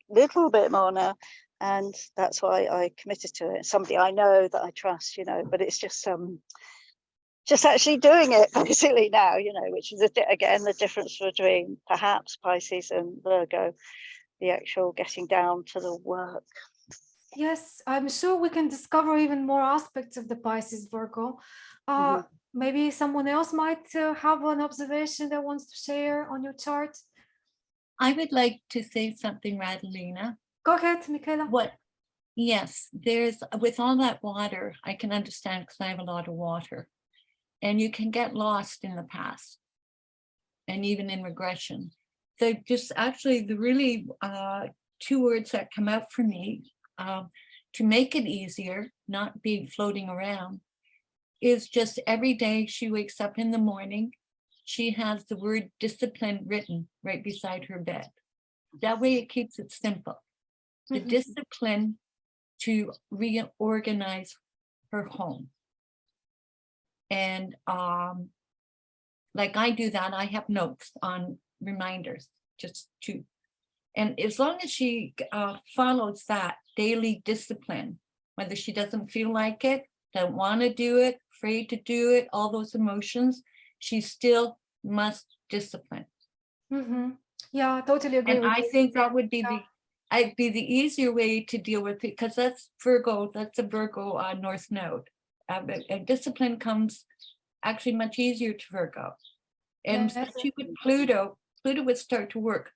little bit more now, and that's why I committed to it. Somebody I know that I trust, but it's just actually doing it basically now, which is again the difference between perhaps Pisces and Virgo, the actual getting down to the work. Yes, I'm sure we can discover even more aspects of the Pisces Virgo. Maybe someone else might have an observation that wants to share on your chart. I would like to say something, Radalina. Go ahead, Michaela. Yes, with all that water, I can understand because I have a lot of water. And you can get lost in the past and even in regression. So just actually the really two words that come out for me to make it easier, not be floating around, is just every day she wakes up in the morning, she has the word discipline written right beside her bed. That way it keeps it simple. The discipline to reorganize her home. And like I do that, I have notes on reminders, and as long as she follows that daily discipline, whether she doesn't feel like it, don't want to do it, afraid to do it, all those emotions, she still must discipline. Yeah, totally agree. And I think that would be the easier way to deal with it, because that's Virgo, that's a Virgo North Node. And discipline comes actually much easier to Virgo. And especially with Pluto would start to work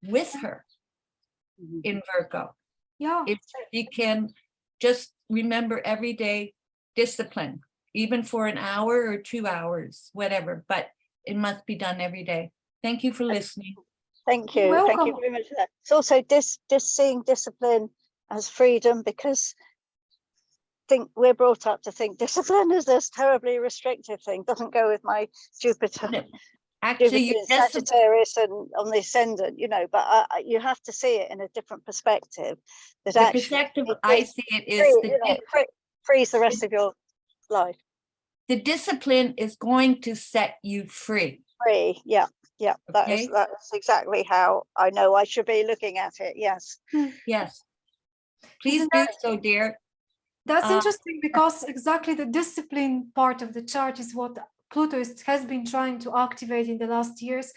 with her in Virgo. Yeah. If she can just remember every day discipline, even for an hour or 2 hours, whatever, but it must be done every day. Thank you for listening. Thank you. Thank you very much for that. It's also seeing discipline as freedom, because we're brought up to think discipline is this terribly restrictive thing. Doesn't go with my Jupiter. Actually, Sagittarius and on the ascendant, but you have to see it in a different perspective. That the perspective I see it is frees the rest of your life. The discipline is going to set you free. Free, yeah. That's exactly how I know I should be looking at it. Yes. Yes. Please do so, dear. That's interesting, because exactly the discipline part of the chart is what Pluto has been trying to activate in the last years.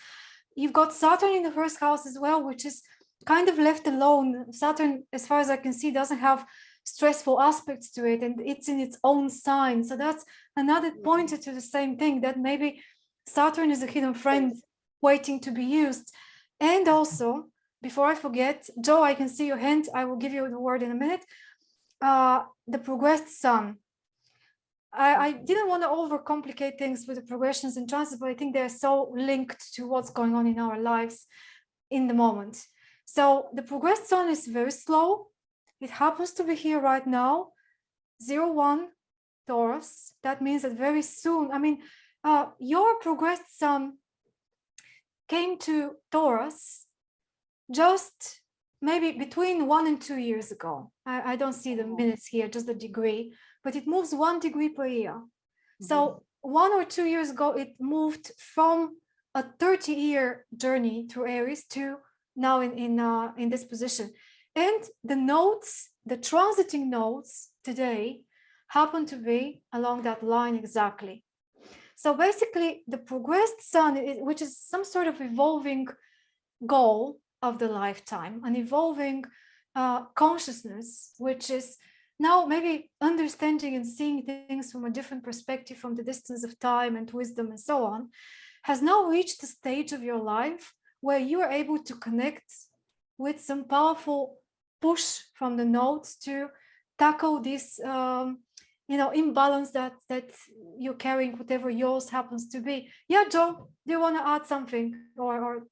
You've got Saturn in the first house as well, which is kind of left alone. Saturn, as far as I can see, doesn't have stressful aspects to it, and it's in its own sign. So that's another pointer to the same thing, that maybe Saturn is a hidden friend waiting to be used. And also, before I forget, Joe, I can see your hand. I will give you the word in a minute. The progressed sun. I didn't want to overcomplicate things with the progressions and transits, but I think they're so linked to what's going on in our lives in the moment. So the progressed sun is very slow. It happens to be here right now, 01 Taurus. That means that very soon, I mean, your progressed sun came to Taurus just maybe between 1 and 2 years ago. I don't see the minutes here, just the degree, but it moves 1 degree per year. So 1 or 2 years ago, it moved from a 30-year journey through Aries to now in this position. And the nodes, the transiting nodes today happen to be along that line exactly. So basically, the progressed sun, which is some sort of evolving goal of the lifetime, an evolving consciousness, which is now maybe understanding and seeing things from a different perspective, from the distance of time and wisdom and so on, has now reached the stage of your life where you are able to connect with some powerful push from the nodes to tackle this imbalance that you're carrying, whatever yours happens to be. Yeah, Joe, do you want to add something or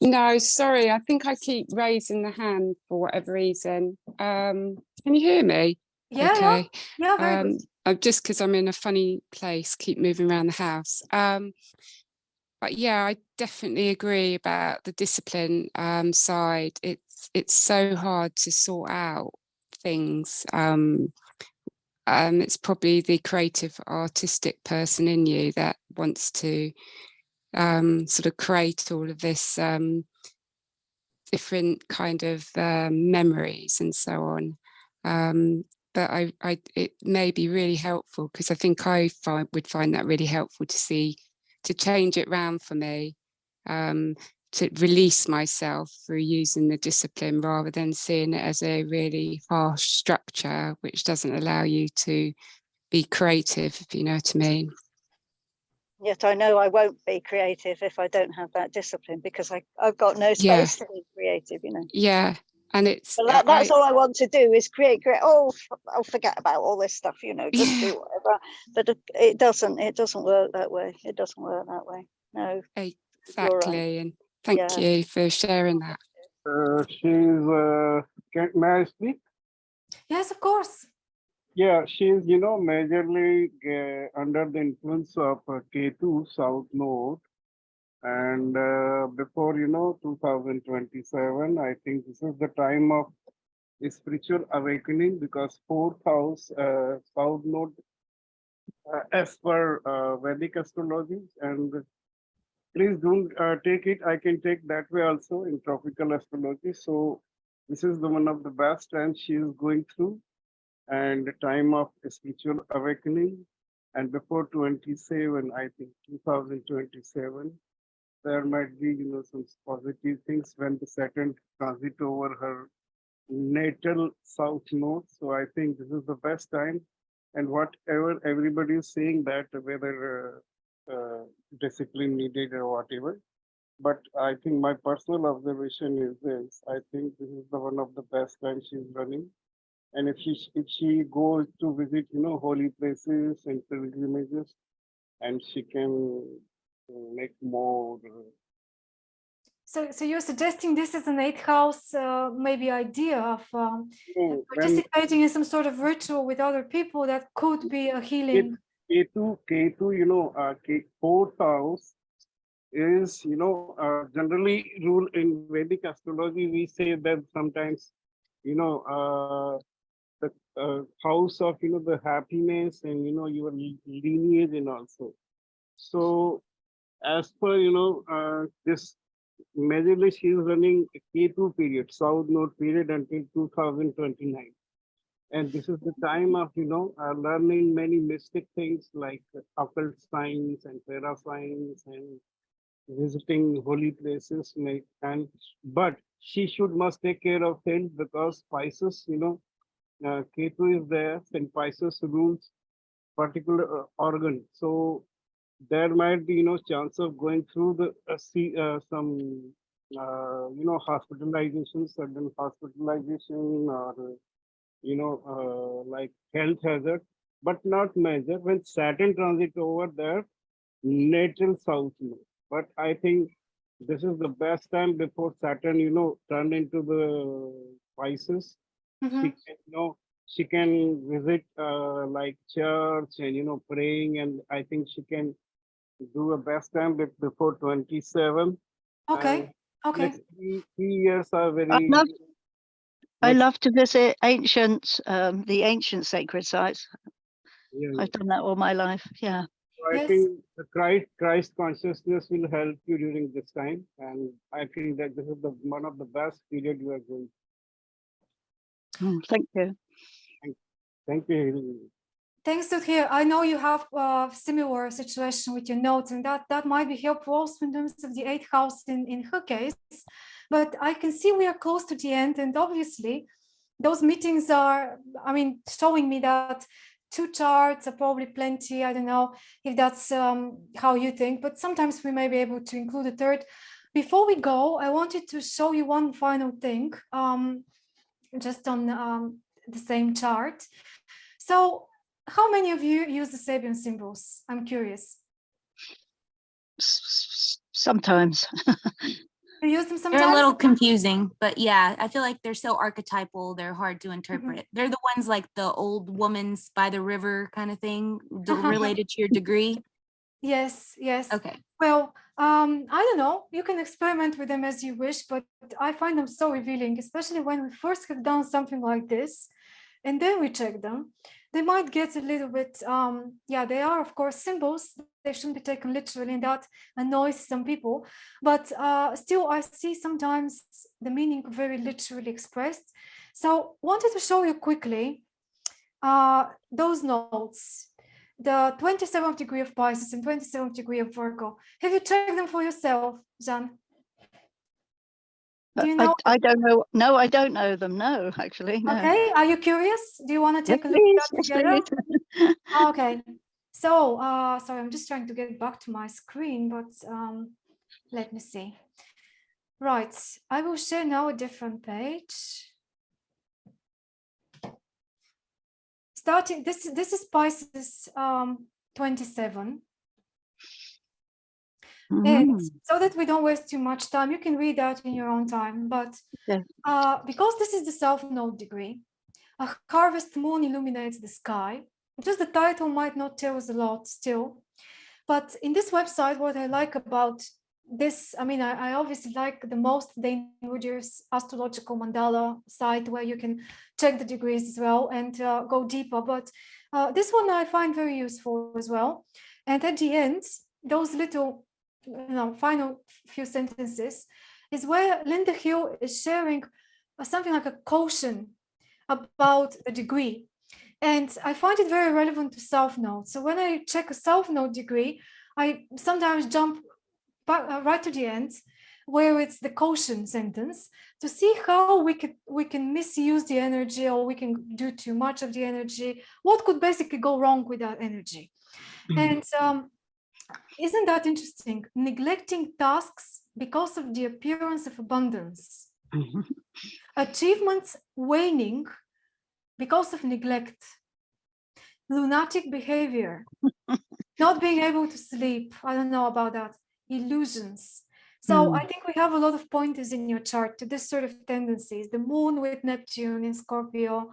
No, sorry, I think I keep raising the hand for whatever reason. Can you hear me? Yeah, okay. yeah, very good. Just because I'm in a funny place, keep moving around the house. But yeah, I definitely agree about the discipline side. It's so hard to sort out things. It's probably the creative, artistic person in you that wants to sort of create all of this different kind of memories and so on. But it may be really helpful, because I think would find that really helpful to change it round for me, to release myself through using the discipline rather than seeing it as a really harsh structure, which doesn't allow you to be creative, if you know what I mean. Yet I know I won't be creative if I don't have that discipline, because I've got no space to be creative, Yeah, and it's but that's all I want to do is create. I'll forget about all this stuff, just do whatever. But it doesn't work that way. It doesn't work that way. No, exactly. And thank you for sharing that. May I speak? Yes, of course. Yeah, she's, majorly under the influence of K2 South Node. And before, 2027, I think this is the time of spiritual awakening, because 4th house South Node, as per Vedic astrology, and please don't take it. I can take that way also in tropical astrology. So this is the one of the best times she is going through, and the time of spiritual awakening. And before 27, I think 2027, there might be, some positive things when the Saturn transit over her natal south node. So I think this is the best time. And whatever everybody is saying, that whether discipline needed or whatever, but I think my personal observation is this: I think this is the one of the best times she's running. And if she goes to visit, holy places and pilgrimages, and she can make more. So you're suggesting this is an 8th house, maybe idea of participating in some sort of ritual with other people that could be a healing. K2, 4th house is, generally rule in Vedic astrology. We say that sometimes, the house of, the happiness and, your lineage and also. So as per, this majorly she is running K2 period, South Node period until 2029. And this is the time of, learning many mystic things like occult science and parascience and visiting holy places. But she must take care of health, because Pisces, K2 is there, and Pisces rules particular organ. So there might be, chance of going through the some hospitalization, sudden hospitalization, or like health hazard, but not major. When Saturn transit over there, natural south node. But I think this is the best time before Saturn, turn into the Pisces. She can, she can visit like church and praying, and I think she can do a best time before 27. Okay. Okay. Next 3 years are very. I love to visit the ancient sacred sites. Yeah. I've done that all my life. Yeah. So I think the Christ consciousness will help you during this time, and I think that this is one of the best period you are going. Thank you. Thank you. Thanks to hear. I know you have a similar situation with your notes, and that might be helpful also in terms of the 8th house in her case. But I can see we are close to the end, and obviously those meetings are, showing me that 2 charts are probably plenty. I don't know if that's how you think, but sometimes we may be able to include a 3rd. Before we go, I wanted to show you one final thing, just on the same chart. So how many of you use the Sabian symbols? I'm curious. Sometimes. You use them sometimes? They're a little confusing, but yeah, I feel like they're so archetypal. They're hard to interpret. They're the ones like the old woman's by the river kind of thing, related to your degree. Yes, yes. Okay. Well, I don't know. You can experiment with them as you wish, but I find them so revealing, especially when we first have done something like this, and then we check them. They might get a little bit, they are, of course, symbols. They shouldn't be taken literally, and that annoys some people. But still, I see sometimes the meaning very literally expressed. So wanted to show you quickly those notes, the 27th degree of Pisces and 27th degree of Virgo. Have you checked them for yourself, Jan? Do you know? I don't know. No, I don't know them. No, actually. No. Okay. Are you curious? Do you want to take a look at that together? Okay. So, sorry, I'm just trying to get back to my screen, but let me see. Right. I will share now a different page. Starting, this is Pisces 27. And so that we don't waste too much time, you can read that in your own time. But because this is the South Node degree, a harvest moon illuminates the sky. Just the title might not tell us a lot still. But in this website, what I like about this, I obviously like the most the Woodier's astrological mandala site where you can check the degrees as well and go deeper. But this one I find very useful as well. And at the end, those little final few sentences is where Linda Hill is sharing something like a caution about the degree. And I find it very relevant to South Node. So when I check a South Node degree, I sometimes jump back, right to the end, where it's the caution sentence, to see how we can misuse the energy, or we can do too much of the energy. What could basically go wrong with that energy? And isn't that interesting? Neglecting tasks because of the appearance of abundance. Achievements waning because of neglect. Lunatic behavior. Not being able to sleep. I don't know about that. Illusions. So I think we have a lot of pointers in your chart to this sort of tendencies. The moon with Neptune in Scorpio,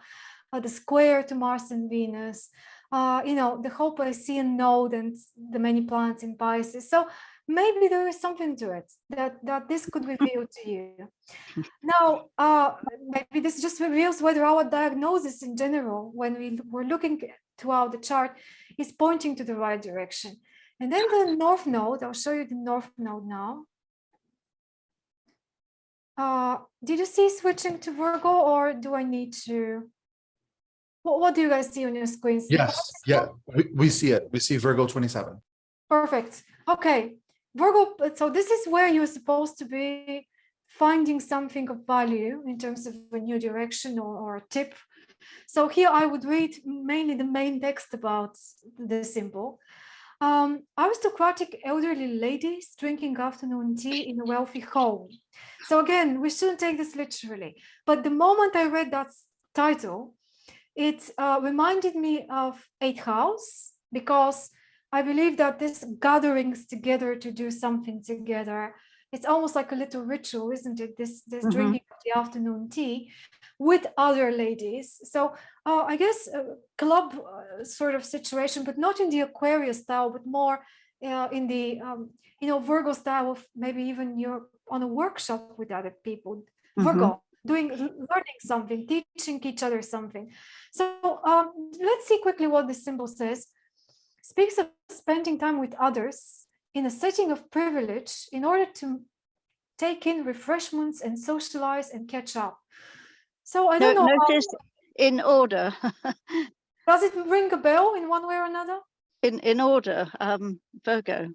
the square to Mars and Venus, the whole Piscean node and the many planets in Pisces. So maybe there is something to it that this could reveal to you. Now, maybe this just reveals whether our diagnosis in general, when we were looking throughout the chart, is pointing to the right direction. And then the North Node, I'll show you the North Node now. Did you see switching to Virgo, or do I need to? What do you guys see on your screens? Yes, yeah, we see it. We see Virgo 27. Perfect. Okay, Virgo. So this is where you're supposed to be finding something of value in terms of a new direction or a tip. So here I would read mainly the main text about the symbol. aristocratic elderly ladies drinking afternoon tea in a wealthy home. So again, we shouldn't take this literally. But the moment I read that title, it reminded me of 8th house, because I believe that this gatherings together to do something together, it's almost like a little ritual, isn't it? This drinking of the afternoon tea with other ladies. So I guess a club sort of situation, but not in the Aquarius style, but more in the Virgo style of maybe even you're on a workshop with other people. Virgo, learning something, teaching each other something. So let's see quickly what the symbol says. Speaks of spending time with others in a setting of privilege in order to take in refreshments and socialize and catch up. So I don't know. Notice in order. Does it ring a bell in one way or another? In order, Virgo.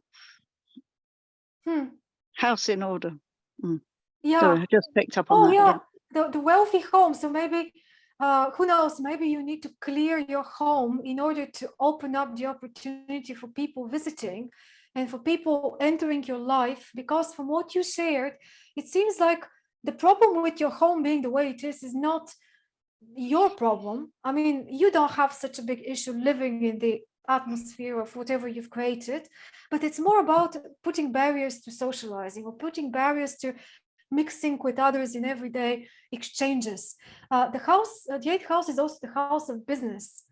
Hmm. House in order. Yeah. Sorry, I just picked up on that. Yeah. The wealthy home. So maybe, who knows, maybe you need to clear your home in order to open up the opportunity for people visiting and for people entering your life. Because from what you shared, it seems like the problem with your home being the way it is not your problem. I mean, you don't have such a big issue living in the atmosphere of whatever you've created, but it's more about putting barriers to socializing or putting barriers to mixing with others in everyday exchanges. The 8th house is also the house of business.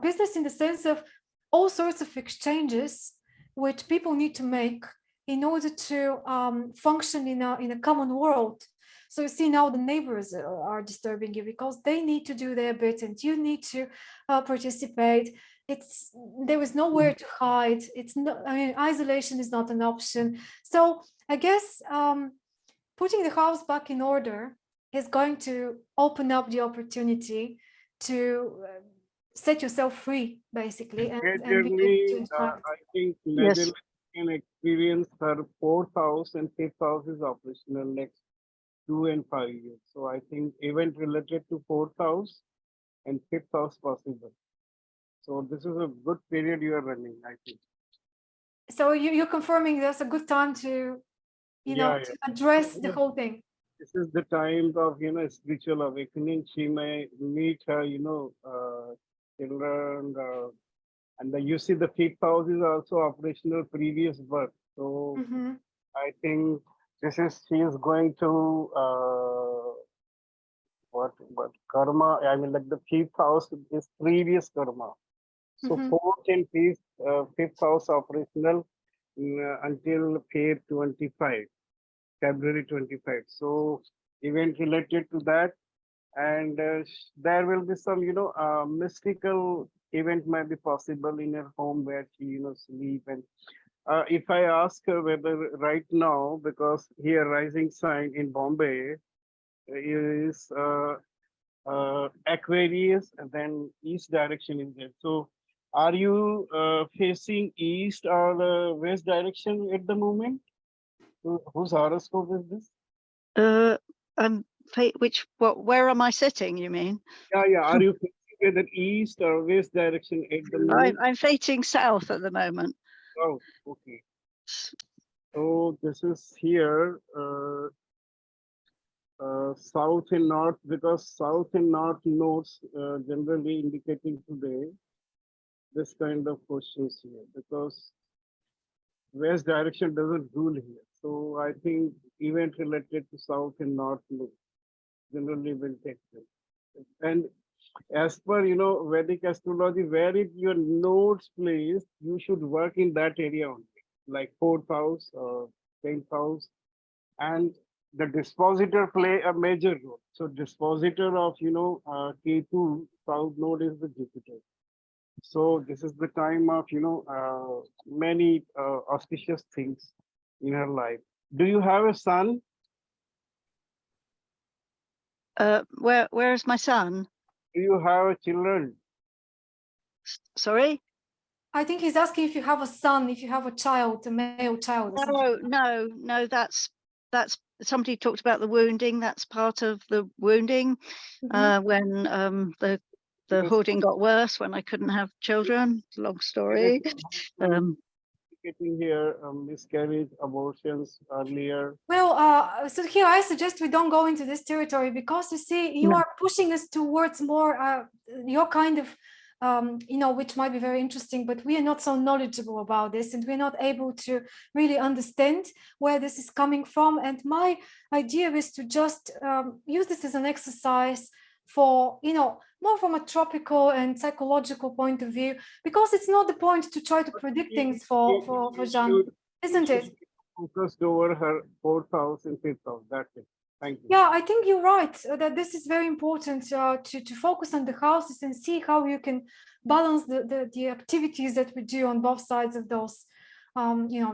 Business in the sense of all sorts of exchanges which people need to make in order to function in a common world. So you see now the neighbors are disturbing you because they need to do their bit and you need to participate. There is nowhere to hide. Isolation is not an option. So I guess putting the house back in order is going to open up the opportunity to set yourself free, basically. And Majorly, I think Madeline can experience her 4th house and 5th house is operational next 2 and 5 years. So I think event related to 4th house and 5th house possible. So this is a good period you are running, I think. So you're confirming there's a good time to, to address the whole thing. This is the time of, spiritual awakening. She may meet her, children, and you see the 5th house is also operational previous birth. So I think she is going to what karma. I mean, like the 5th house is previous karma. So 4th and 5th house operational until February 25. So event related to that, and there will be some mystical event might be possible in her home where she sleep. And if I ask her whether right now, because here rising sign in Bombay is Aquarius, and then east direction is there. So are you facing east or west direction at the moment? Whose horoscope is this? Where am I sitting, you mean? Yeah. Are you facing either east or west direction at the moment? I'm facing south at the moment. Oh, okay. So this is here, south and north, because south and north nodes generally indicating today this kind of questions here, because west direction doesn't rule here. So I think event related to south and north node generally will take place. And as per Vedic astrology, where is your nodes placed, you should work in that area only, like 4th house or 10th house, and the dispositor play a major role. So dispositor of K2 south node is the Jupiter. So this is the time of many auspicious things in her life. Do you have a son? Where is my son? Do you have children? Sorry? I think he's asking if you have a son, if you have a child, a male child. No, that's somebody talked about the wounding. That's part of the wounding when the the Because- hoarding got worse when I couldn't have children. Long story. Getting here, miscarriage, abortions earlier. Well, so here I suggest we don't go into this territory because you see, you No. are pushing us towards more your kind of, which might be very interesting, but we are not so knowledgeable about this and we're not able to really understand where this is coming from. And my idea is to just use this as an exercise for, more from a tropical and psychological point of view, because it's not the point to try to predict things for Jeanne, isn't it? Focused over her 4th house and 5th house. That's it. Thank you. Yeah, I think you're right that this is very important to focus on the houses and see how you can balance the activities that we do on both sides of those,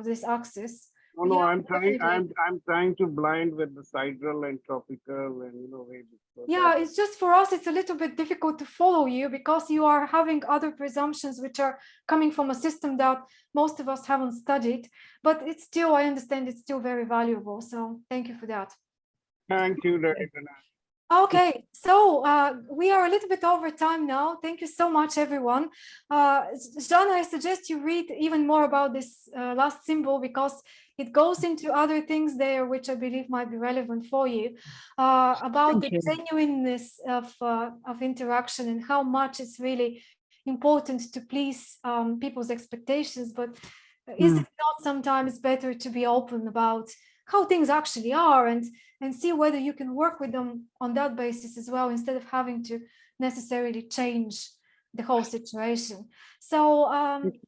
this axis. No, Yeah, I'm trying. definitely. I'm trying to blind with the sidereal and tropical and Vedic. So Yeah, it's just for us, it's a little bit difficult to follow you because you are having other presumptions which are coming from a system that most of us haven't studied, but it's still, I understand it's still very valuable. So thank you for that. Thank you, Director. Okay, so we are a little bit over time now. Thank you so much, everyone. Jeanne, I suggest you read even more about this last symbol because it goes into other things there, which I believe might be relevant for you, about the genuineness of interaction and how much it's really important to please people's expectations. But is it not sometimes better to be open about how things actually are and see whether you can work with them on that basis as well, instead of having to necessarily change the whole situation. So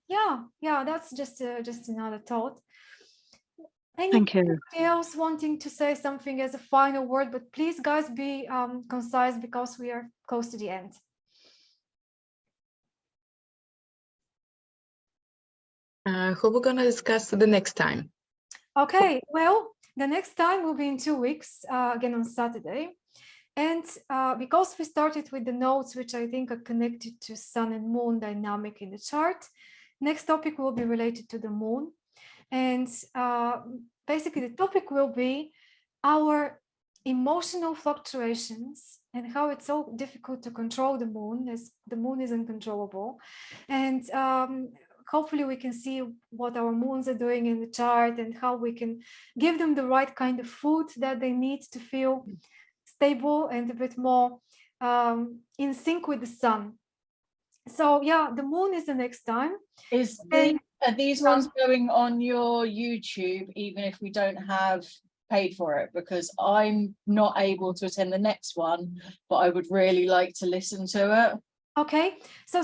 yeah, that's just another thought. Anybody else wanting to say something as a final word? But please, guys, be concise because we are close to the end. Who we're gonna discuss the next time? Okay, well, the next time will be in 2 weeks, again on Saturday. And because we started with the nodes, which I think are connected to sun and moon dynamic in the chart, next topic will be related to the moon. And basically the topic will be our emotional fluctuations and how it's so difficult to control the moon, as the moon is uncontrollable. And hopefully we can see what our moons are doing in the chart and how we can give them the right kind of food that they need to feel stable and a bit more in sync with the sun. So yeah, the moon is the next time. Are these ones going on your YouTube, even if we don't have paid for it? Because I'm not able to attend the next one, but I would really like to listen to it. Okay, so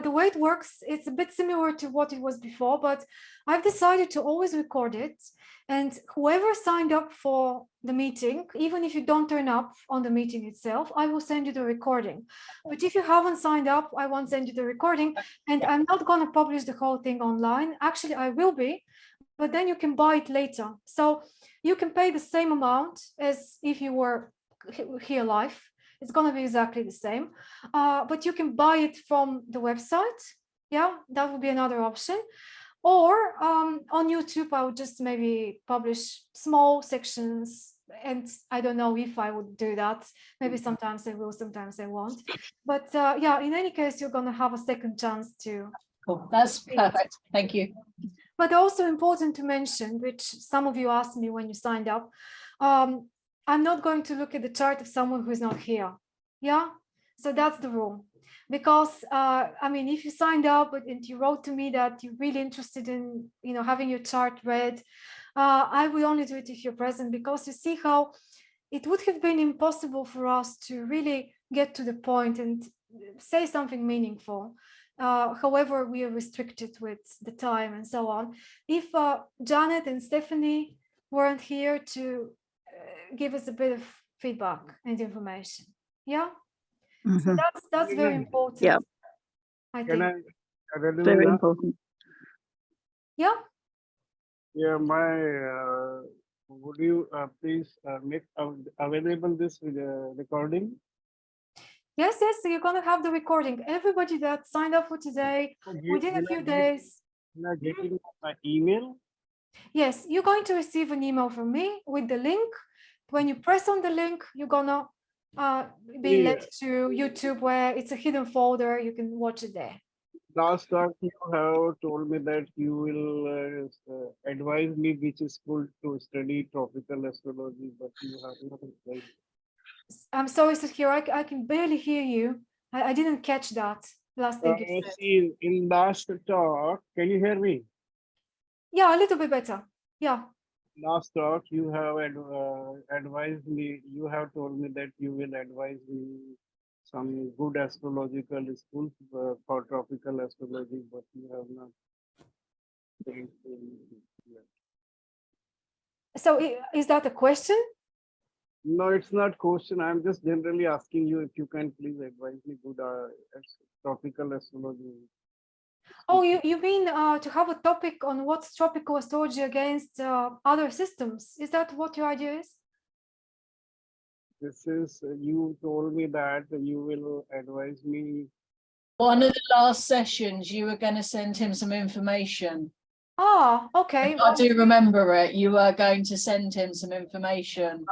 the way it works, it's a bit similar to what it was before, but I've decided to always record it. And whoever signed up for the meeting, even if you don't turn up on the meeting itself, I will send you the recording. But if you haven't signed up, I won't send you the recording. And I'm not going to publish the whole thing online. Actually, I will be, but then you can buy it later. So you can pay the same amount as if you were here live. It's going to be exactly the same, but you can buy it from the website. Yeah, that would be another option. Or on YouTube, I would just maybe publish small sections. And I don't know if I would do that. Maybe sometimes I will, sometimes I won't. But yeah, in any case, you're going to have a second chance to. Cool. That's perfect. Thank you. But also important to mention, which some of you asked me when you signed up, I'm not going to look at the chart of someone who is not here. Yeah, so that's the rule. Because I mean, if you signed up and you wrote to me that you're really interested in, having your chart read, I will only do it if you're present, because you see how it would have been impossible for us to really get to the point and say something meaningful. However, we are restricted with the time and so on. If Janet and Stephanie weren't here to give us a bit of feedback and information. Yeah, so that's very important. Yeah, I think. Very important. Yeah. Yeah, would you please make available this with the recording? Yes, so you're going to have the recording. Everybody that signed up for today, within a few days. Will I get my email? Yes, you're going to receive an email from me with the link. When you press on the link, you're gonna being Yeah. linked to YouTube, where it's a hidden folder. You can watch it there. Last talk you have told me that you will advise me which school to study tropical astrology, but you have not advised. I'm sorry, Sahir, I can barely hear you. I didn't catch that last thing you said. See, in last talk, can you hear me? Yeah, a little bit better. Yeah. Last talk you have advised me, you have told me that you will advise me some good astrological schools for tropical astrology, but you have not said anything yet. So is that a question? No, it's not question. I'm just generally asking you if you can please advise me good tropical astrology. Oh, you mean to have a topic on what's tropical astrology against other systems? Is that what your idea is? This is, you told me that you will advise me. One of the last sessions, you were going to send him some information. Ah, okay. I do remember it. You were going to send him some information.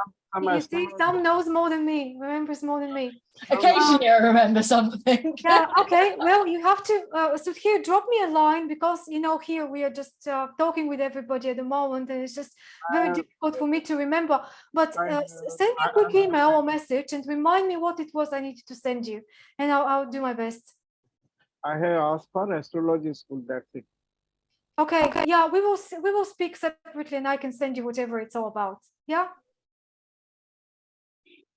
You see, Tom knows more than me, remembers more than me. Occasionally I remember something. Yeah, okay. Well, you have to, so here, drop me a line, because, you know, here we are just talking with everybody at the moment, and it's just very difficult for me to remember. But send me a quick email or message and remind me what it was I needed to send you, and I'll do my best. I have asked for astrology school, that's it. Okay, yeah, we will speak separately, and I can send you whatever it's all about. Yeah.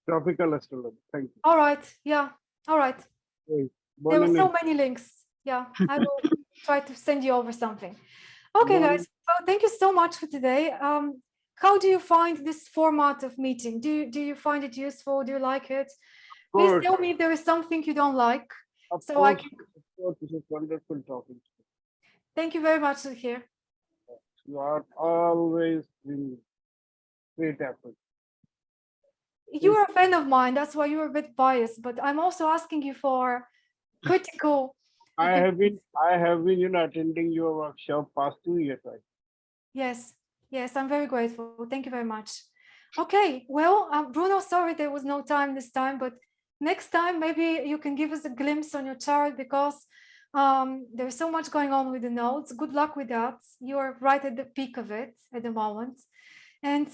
Tropical astrology, thank you. All right. Yeah. All right. Hey, There were so bonne many links. Yeah, I will try to send you over something. Okay, Bonne guys. So thank you so much for today. How do you find this format of meeting? Do you find it useful? Do you like it? Please course. tell me if there is something you don't like. Of So I course, can. of course, this is wonderful talking. Thank you very much, Sahir. You are always in great effort. You are a friend of mine. That's why you're a bit biased. But I'm also asking you for critical. I have been, you know, attending your workshop past 2 years, right? Yes, yes, I'm very grateful. Thank you very much. Okay, well, Bruno, sorry there was no time this time, but next time maybe you can give us a glimpse on your chart, because there's so much going on with the nodes. Good luck with that. You're right at the peak of it at the moment. And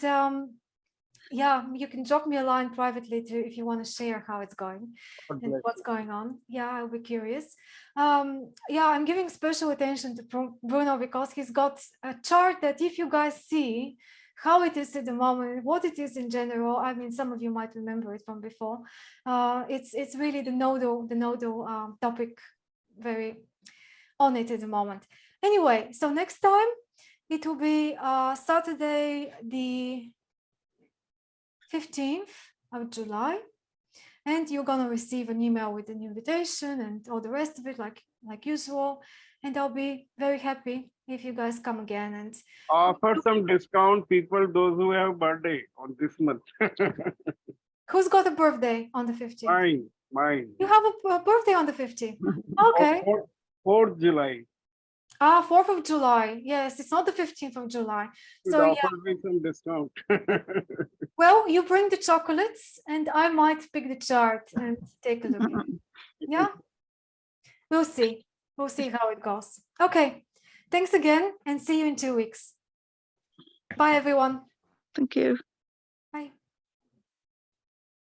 yeah, you can drop me a line privately too if you want to share how it's going and what's going on. Yeah, I'll be curious. Yeah, I'm giving special attention to Bruno, because he's got a chart that, if you guys see how it is at the moment, what it is in general, I mean, some of you might remember it from before. It's really the nodal topic, very on it at the moment. Anyway, so next time it will be Saturday, the 15th of July, and you're gonna receive an email with an invitation and all the rest of it, like usual. And I'll be very happy if you guys come again and offer some discount people, those who have birthday on this month. Who's got a birthday on the 15th? Mine. You have a birthday on the 15th. Okay. 4th July. 4th of July. Yes, it's not the 15th of July. So yeah. Offer me some discount. Well, you bring the chocolates and I might pick the chart and take a look. Yeah, we'll see. We'll see how it goes. Okay, thanks again, and see you in 2 weeks. Bye, everyone. Thank you.